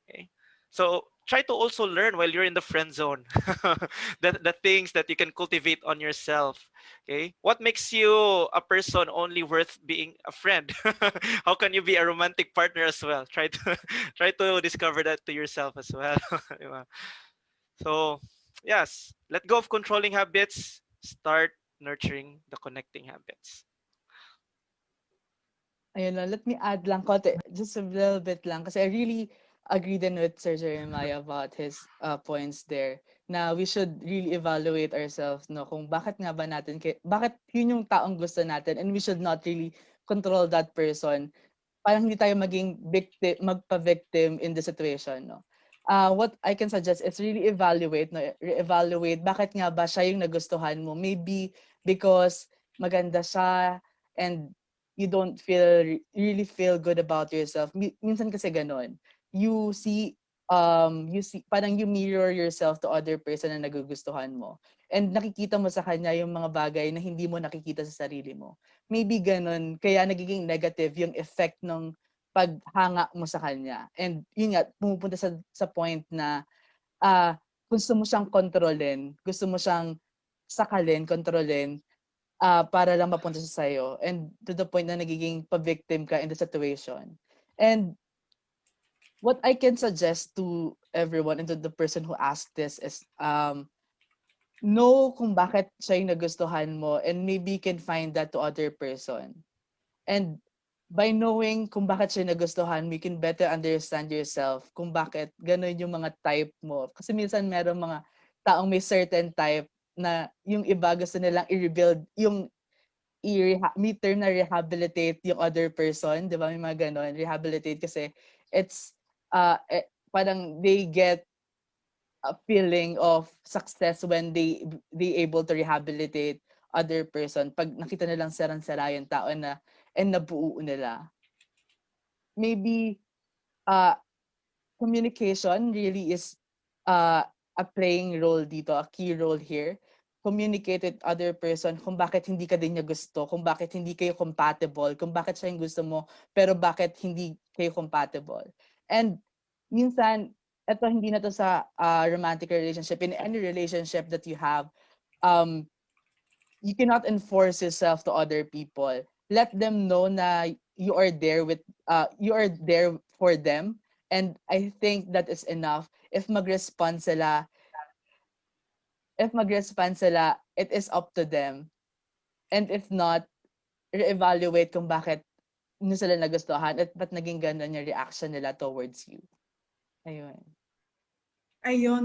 Okay. So try to also learn while you're in the friend zone the things that you can cultivate on yourself. Okay. What makes you a person only worth being a friend? How can you be a romantic partner as well? Try to try to discover that to yourself as well. Diba? So yes, let go of controlling habits, start nurturing the connecting habits. Ayun lang, let me add lang konti, just a little bit lang kasi I really agree din with Sir Jeremiah about his points there na we should really evaluate ourselves no kung bakit nga ba natin bakit yun yung taong gusto natin and we should not really control that person. Parang hindi tayo maging victim, magpa-victim in the situation, no? What I can suggest is really evaluate, no? Re-evaluate bakit nga ba siya yung nagustuhan mo. Maybe because maganda siya and you don't really feel good about yourself. Minsan kasi ganon. You see parang you mirror yourself to other person na nagugustuhan mo. And nakikita mo sa kanya yung mga bagay na hindi mo nakikita sa sarili mo. Maybe gano'n, kaya nagiging negative yung effect ng paghanga mo sa kanya. And yun nga, pumupunta sa point na gusto mo siyang kontrolin, gusto mo siyang sakalin, kontrolin, para lang mapunta siya sa'yo. And to the point na nagiging pa-victim ka in the situation. And what I can suggest to everyone and to the person who asked this is know kung bakit siya yung nagustuhan mo and maybe you can find that to other person. And by knowing kung bakit siya nagustuhan mo, you can better understand yourself kung bakit gano'n yung mga type mo. Kasi minsan meron mga taong may certain type na yung iba gusto nilang i-rebuild, yung may term na rehabilitate yung other person, di ba? May mga gano'n, rehabilitate kasi it's parang they get a feeling of success when they able to rehabilitate other person pag nakita nilang sarang-sara yung tao na and nabuo nila. Maybe uh, communication really is a playing role dito, a key role here. Communicate with other person kung bakit hindi ka din niya gusto, kung bakit hindi kayo compatible, kung bakit siya yung gusto mo, pero bakit hindi kayo compatible. And minsan, eto hindi na to sa romantic relationship, in any relationship that you have, um, you cannot enforce yourself to other people. Let them know na you are there for them, and I think that is enough. If mag-respond sila, it is up to them. And if not, reevaluate kung bakit nyo sila nagustuhan at ba't naging gano'n yung reaction nila towards you. Ayun. Ayun.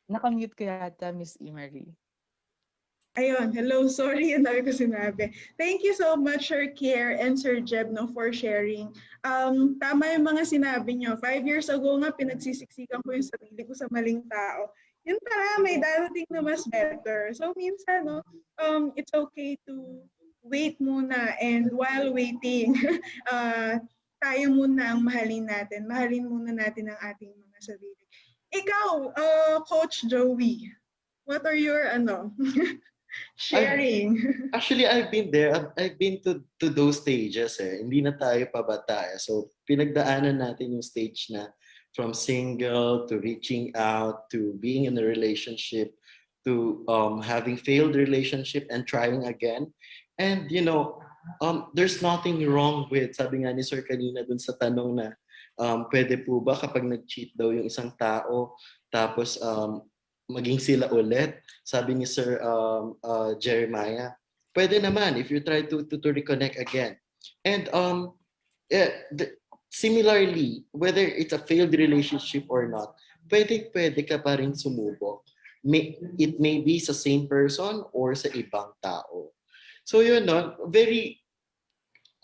Nakamute ko yata, Miss Emery. Ayun, hello, sorry, ang dami ko sinabi. Thank you so much, Sir Kier and Sir Jeb, no, for sharing. Tama yung mga sinabi nyo. 5 years ago nga, pinagsisiksikan ko yung sarili ko sa maling tao. Yun pala, may darating na mas better. So minsan, no, it's okay to wait muna, and while waiting, tayo muna ang mahalin natin. Mahalin muna natin ang ating mga sarili. Ikaw, Coach Joey, what are your sharing? Actually, I've been there. I've been to those stages eh. Hindi na tayo pabata eh. So, pinagdaanan natin yung stage na from single to reaching out to being in a relationship to having failed relationship and trying again. And there's nothing wrong with, sabi nga ni Sir kanina dun sa tanong na pwede po ba kapag nag-cheat daw yung isang tao tapos maging sila ulit, sabi ni Sir Jeremiah, pwede naman if you try to reconnect again. And similarly, whether it's a failed relationship or not, pwede ka pa rin sumubok. It may be sa same person or sa ibang tao. So yun, no,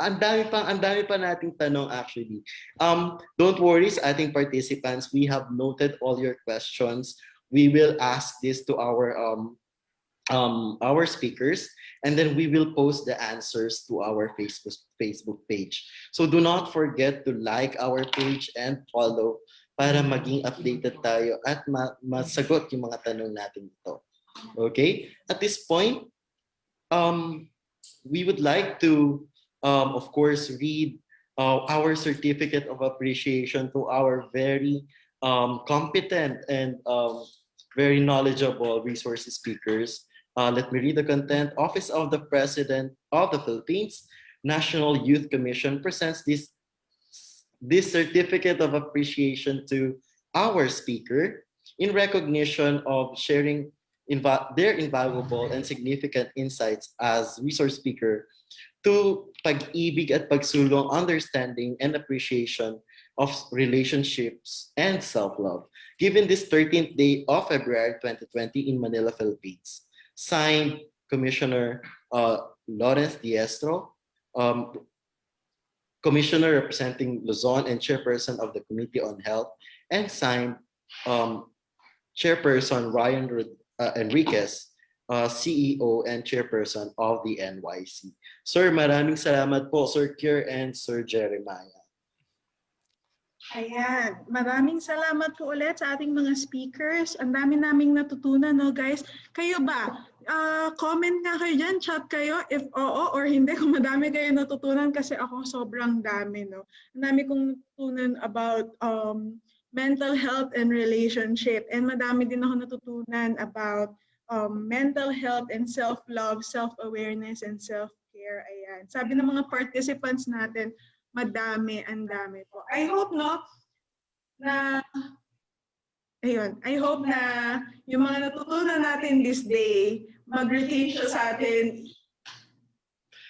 ang dami pa nating tanong actually. Don't worry sa ating participants, we have noted all your questions. We will ask this to our speakers, and then we will post the answers to our Facebook page. So do not forget to like our page and follow para maging updated tayo at masagot yung mga tanong natin ito. Okay? At this point, we would like to, of course, read our certificate of appreciation to our very competent and very knowledgeable resource speakers. Let me read the content. Office of the President of the Philippines National Youth Commission presents this certificate of appreciation to our speaker in recognition of sharing their invaluable and significant insights as resource speaker to PAG-IBIG at PAGSULONG understanding and appreciation of relationships and self-love, given this 13th day of February 2020 in Manila, Philippines. Signed, Commissioner Lawrence Diestro, Commissioner representing Luzon and Chairperson of the Committee on Health, and signed Chairperson Ryan Enriquez, CEO and Chairperson of the NYC. Sir, maraming salamat po, Sir Kier and Sir Jeremiah. Ayan, maraming salamat po ulit sa ating mga speakers. Ang dami naming natutunan, no guys? Kayo ba? Comment nga kayo dyan, chat kayo if oo or hindi, kung madami kayo natutunan, kasi ako sobrang dami, no? Ang dami kong natutunan about mental health and relationship, and madami din ako natutunan about mental health and self-love, self-awareness, and self-care. Ayan. Sabi ng mga participants natin, madami, ang dami po. I hope, no, na, ayun, I hope na yung mga natutunan natin this day, mag-retain siya sa atin.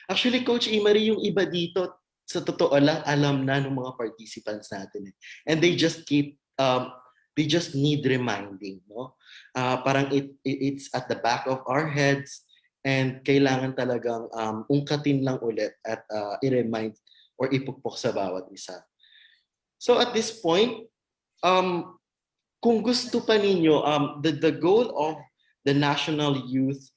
Actually, Coach Imari, yung iba dito, sa totoo lang, alam na ng mga participants natin. And they just they just need reminding, no? Parang it's at the back of our heads, and kailangan talagang ungkatin lang ulit at i-remind or ipukpok sa bawat isa. So at this point, kung gusto pa ninyo, the goal of the National Youth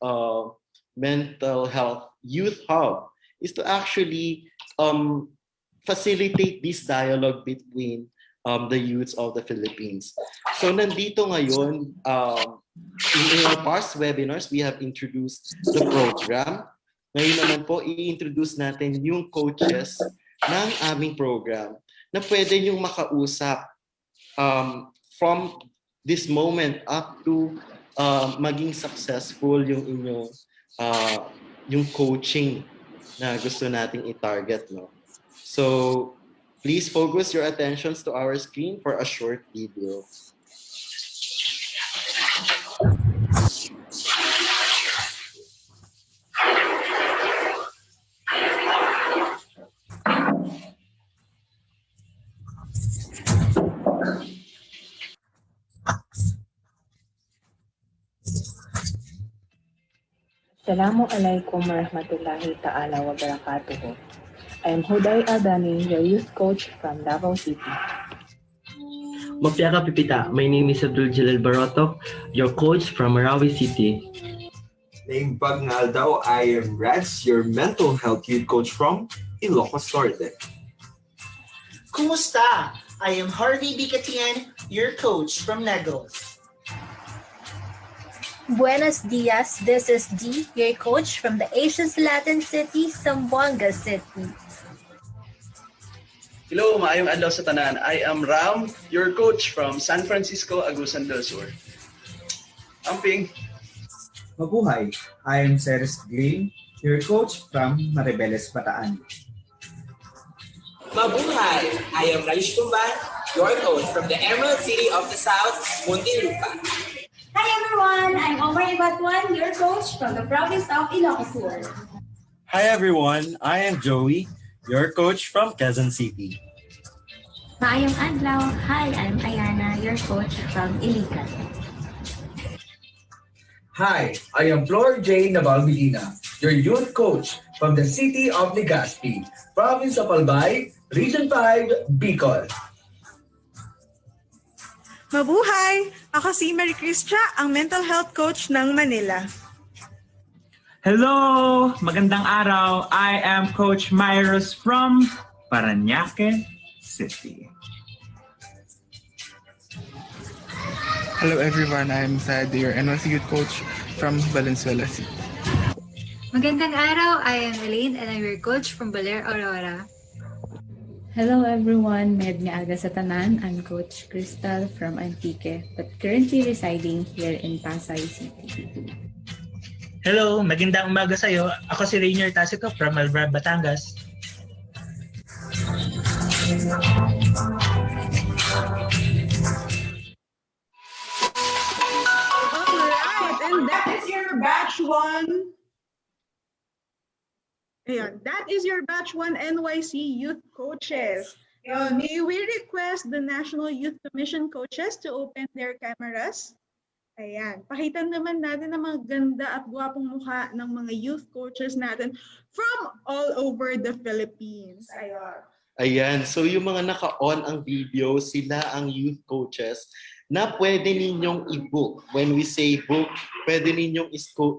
Mental Health Youth Hub is to actually facilitate this dialogue between the youths of the Philippines. So nandito ngayon, in our past webinars, we have introduced the program. Ngayon naman po, i-introduce natin yung coaches ng aming program na pwede niyong makausap from this moment up to maging successful yung inyong yung coaching na gusto nating i-target, no? So please focus your attentions to our screen for a short video. Assalamualaikum warahmatullahi ta'ala wa barakatuh. I am Huday Adani, your youth coach from Davao City. Mapyaka Pipita, my name is Abdul Jalil Barotok, your coach from Marawi City. Name Bagnal daw, I am Reds, your mental health youth coach from Ilocos Norte. Kumusta? I am Harvey Bicatian, your coach from Negros. Buenos dias, this is Dee, your coach from the Asia's Latin city, Zamboanga City. Hello, maayong adlaw sa tanan. I am Ram, your coach from San Francisco, Agusan del Sur. Amping. Mabuhay, I am Ceres Green, your coach from Maribeles, Bataan. Mabuhay, I am Raish Tumban, your coach from the Emerald City of the South, Muntinlupa. Hi everyone, I'm Omar Ibatuan, your coach from the province of Ilocos Sur. Hi everyone, I am Joey, your coach from Quezon City. Maayong adlaw. Hi, I'm Ayana, your coach from Iligan. Hi, I am Flor J. Navalmedina, your youth coach from the city of Legazpi, province of Albay, Region 5, Bicol. Mabuhay! Ako si Mary Cristia, ang mental health coach ng Manila. Hello! Magandang araw. I am Coach Mirus from Parañaque City. Hello everyone, I am Sad, your NYC Youth Coach from Valenzuela City. Magandang araw. I am Elaine and I'm your coach from Baler, Aurora. Hello everyone, Med ni Aga sa Tanan. I'm Coach Crystal from Antique, but currently residing here in Pasay City. Hello, magandang umaga sa'yo. Ako si Rainier Tacito from Malvar, Batangas. Alright, and that is your batch 1. Ayan, that is your batch 1 NYC youth coaches. May we request the National Youth Commission coaches to open their cameras? Ayan, pakita naman natin ang mga ganda at gwapong mukha ng mga youth coaches natin from all over the Philippines. Ayan. Ayan, so yung mga naka-on ang video, sila ang youth coaches na pwede ninyong i-book. When we say book, pwede ninyong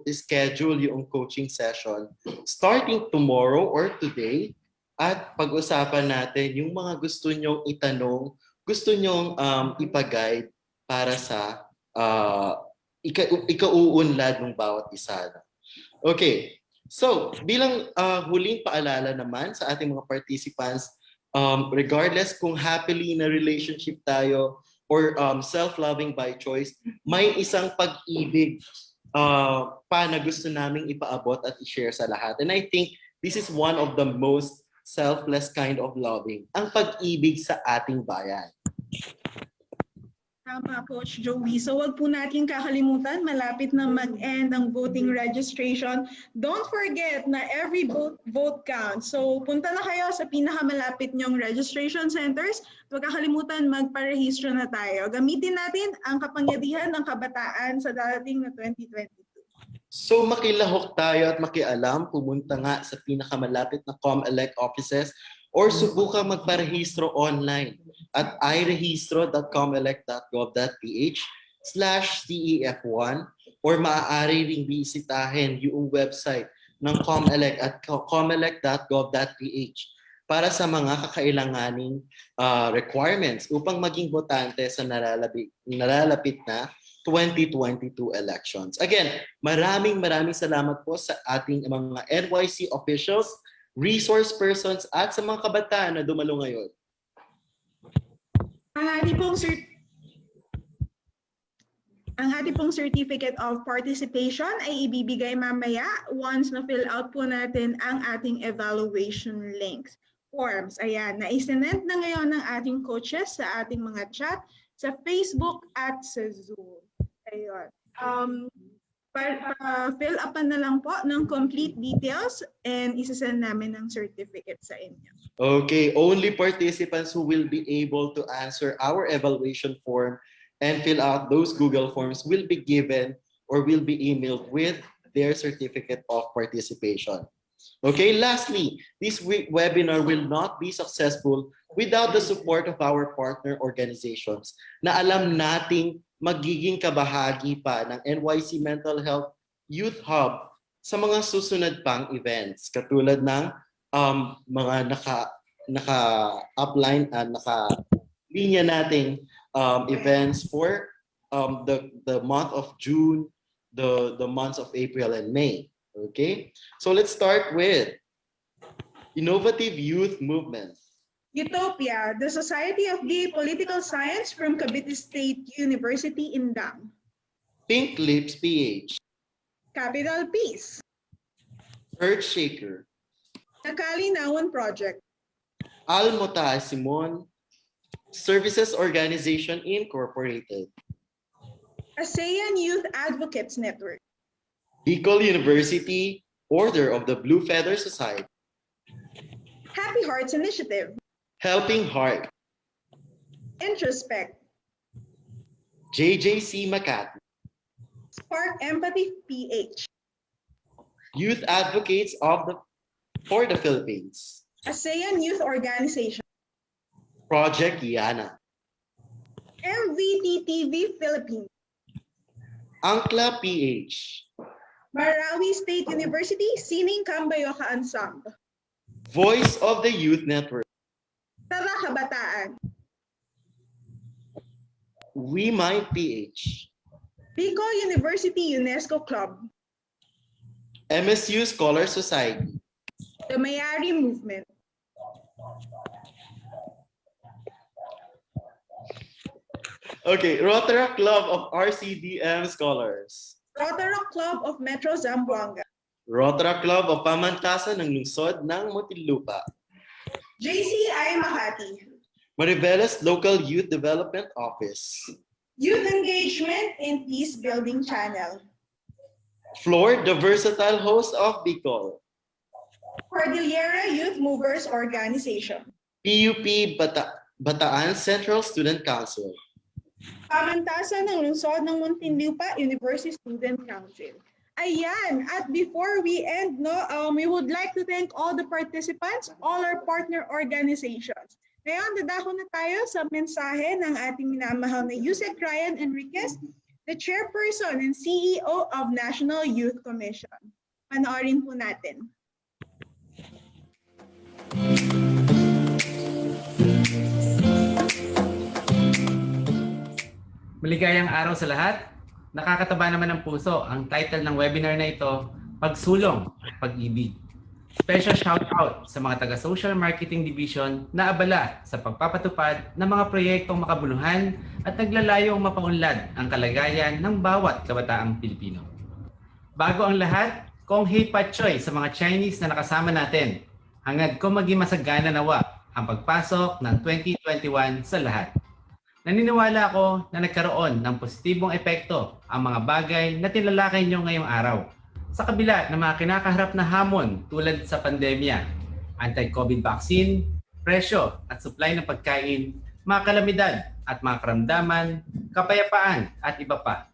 schedule yung coaching session starting tomorrow or today at pag-usapan natin yung mga gusto nyong itanong, gusto nyong ipa-guide para sa ikauunlad ng bawat isa. Okay, so bilang huling paalala naman sa ating mga participants, regardless kung happily na relationship tayo or self-loving by choice, may isang pag-ibig pa na gusto naming ipaabot at i-share sa lahat. And I think this is one of the most selfless kind of loving, ang pag-ibig sa ating bayan. Tama, Coach Joey. So wag po natin kakalimutan, malapit na mag-end ang voting registration. Don't forget na every vote counts. So punta na kayo sa pinakamalapit nyong registration centers. Huwag kakalimutan, magparehistro na tayo. Gamitin natin ang kapangyarihan ng kabataan sa darating na 2022. So makilahok tayo at makialam, pumunta nga sa pinakamalapit na COMELEC offices or subukang magparehistro online at irehistro.comelec.gov.ph/CEF1 or maaari ring bisitahin yung website ng COMELEC at comelec.gov.ph para sa mga kakailanganing requirements upang maging botante sa nalalapit na 2022 elections. Again, maraming salamat po sa ating mga NYC officials, resource persons at sa mga kabataan na dumalo ngayon. Ang ating pong certificate of participation ay ibibigay mamaya once na-fill out po natin ang ating evaluation links. Forms, ayan, na-isend na ngayon ng ating coaches sa ating mga chat sa Facebook at sa Zoom. Ayun. Fill upan na lang po ng complete details and isasend namin ng certificate sa inyo. Okay, only participants who will be able to answer our evaluation form and fill out those Google forms will be given or will be emailed with their certificate of participation. Okay, lastly, this webinar will not be successful without the support of our partner organizations na alam nating magiging kabahagi pa ng NYC Mental Health Youth Hub sa mga susunod pang events katulad ng mga naka-upline at naka-linya nating events for the month of June, the months of April and May. Okay, so let's start with Innovative Youth Movement. Utopia, the Society of Gay Political Science from Cavite State University in Dam. Pink Lips PH. Capital Peace. Earthshaker. Nakalinawan Project. Almota Simon Services Organization Incorporated. ASEAN Youth Advocates Network. Bicol University Order of the Blue Feather Society. Happy Hearts Initiative. Helping Heart. Introspect. JJC Makati. Spark Empathy PH. Youth Advocates for the Philippines. ASEAN Youth Organization. Project Yana. MVTTV Philippines. Angkla PH. Marawi State University Sining Cambayoca Ensemble. Voice of the Youth Network. Tara Kabataan. We Might PH. Bicol University UNESCO Club. MSU Scholar Society. The Mayari Movement. Okay, Rotaract Club of RCDM Scholars. Rotaract Club of Metro Zamboanga. Rotaract Club of Pamantasan ng Lungsod ng Muntinlupa. JCI Makati. Mariveles Local Youth Development Office. Youth Engagement in Peace Building Channel. Floor, the versatile host of Bicol. Cordillera Youth Movers Organization. PUP Bataan Central Student Council. Pamantasan ng Lungsod ng Muntinlupa University Student Council. Ayan, at before we end, we would like to thank all the participants, all our partner organizations. Ngayon, dadako na tayo sa mensahe ng ating minamahal na Yusek Ryan Enriquez, the Chairperson and CEO of National Youth Commission. Panoorin po natin. Maligayang araw sa lahat. Nakakataba naman ng puso ang title ng webinar na ito, Pagsulong at Pag-IBIG. Special shout-out sa mga taga-Social Marketing Division na abala sa pagpapatupad ng mga proyektong makabuluhan at naglalayong mapaunlad ang kalagayan ng bawat kabataang Pilipino. Bago ang lahat, kong hei patchoy sa mga Chinese na nakasama natin. Hangad ko maging masagana nawa ang pagpasok ng 2021 sa lahat. Naniniwala ako na nagkaroon ng positibong epekto ang mga bagay na tinalakay nyo ngayong araw. Sa kabila ng mga kinakaharap na hamon tulad sa pandemya, anti-COVID vaccine, presyo at supply ng pagkain, mga kalamidad at mga karamdaman, kapayapaan at iba pa.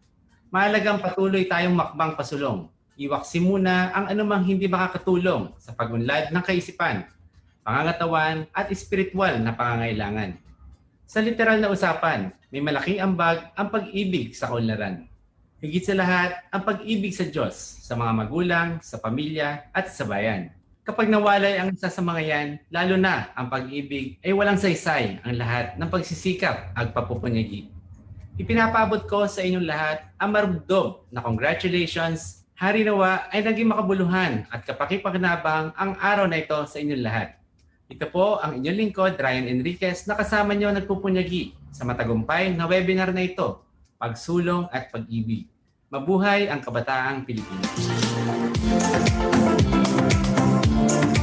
Mahalagang patuloy tayong makbang pasulong Iwaksi muna ang anumang hindi makakatulong sa pagunlad ng kaisipan, pangangatawan at espiritual na pangangailangan. Sa literal na usapan, may malaking ambag ang pag-ibig sa kaunlaran. Higit sa lahat, ang pag-ibig sa Diyos, sa mga magulang, sa pamilya at sa bayan. Kapag nawalay ang isa sa mga yan, lalo na ang pag-ibig, ay walang saysay ang lahat ng pagsisikap at papupunyagi. Ipinapabot ko sa inyong lahat ang marugdog na congratulations. Hari nawa ay naging makabuluhan at kapakipakinabang ang araw na ito sa inyong lahat. Ito po ang inyong lingkod, Ryan Enriquez, na kasama nyo nagpupunyagi sa matagumpay na webinar na ito, Pagsulong at Pag-ibig. Mabuhay ang kabataang Pilipino.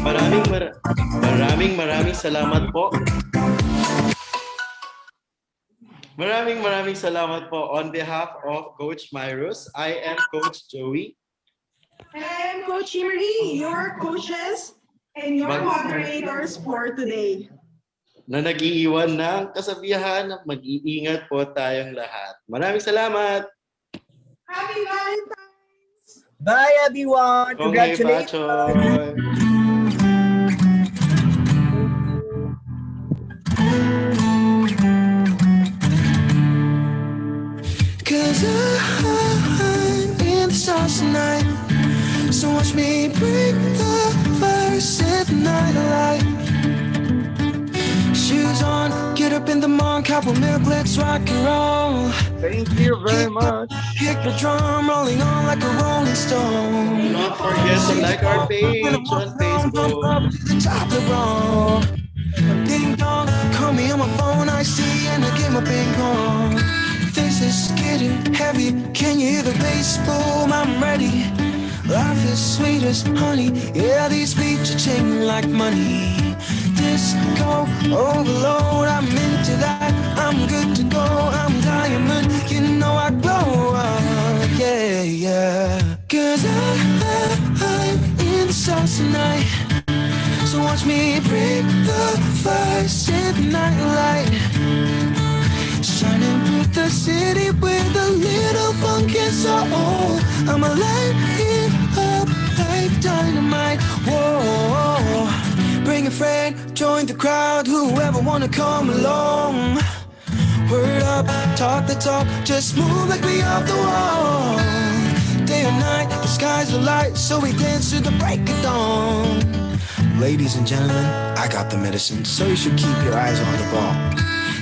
Maraming salamat po. Maraming salamat po. On behalf of Coach Mirus, I am Coach Joey. And I am Coach Emery, your coaches and your moderators for today. Na nag-iiwan ng kasabihan na mag-iingat po tayong lahat. Maraming salamat! Happy Valentines! Bye everyone! Congratulations! Cause I'm in the stars tonight. So watch me break the fire, set the night alight. Shoes on, get up in the morning, cup of milk, let's rock and roll. Thank you very much. Hit the drum, rolling on like a rolling stone. Do not forget to like our page on Facebook. Up to the top of the roll. Ding dong, call me on my phone, I see, and I get my ping pong. This is getting heavy, can you hear the bass boom? I'm ready. Life is sweet as honey, yeah, these beats are changing like money. Disco overload, I'm into that, I'm good to go, I'm diamond, you know I glow up, yeah, yeah. Cause I'm in the stars tonight, so watch me break the fire, set the night light. Shining through the city with a little funky soul. I'ma light it up like dynamite. Whoa, bring a friend, join the crowd, whoever wanna come along. Word up, talk the talk, just move like we off the wall. Day or night, the skies are light, so we dance to the break of dawn. Ladies and gentlemen, I got the medicine, so you should keep your eyes on the ball.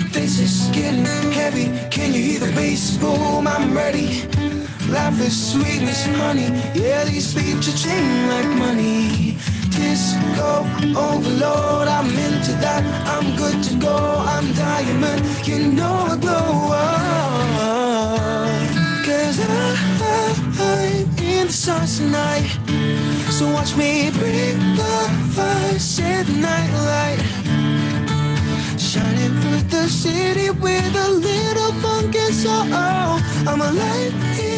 This is getting heavy, can you hear the bass boom? I'm ready. Life is sweet as honey, yeah, these beats are changing like money. Disco overload, I'm into that, I'm good to go, I'm diamond, you know I glow up. Cause I'm in the stars tonight, so watch me break the fire, set the night light. Shining through the city with a little funky soul. I'ma light it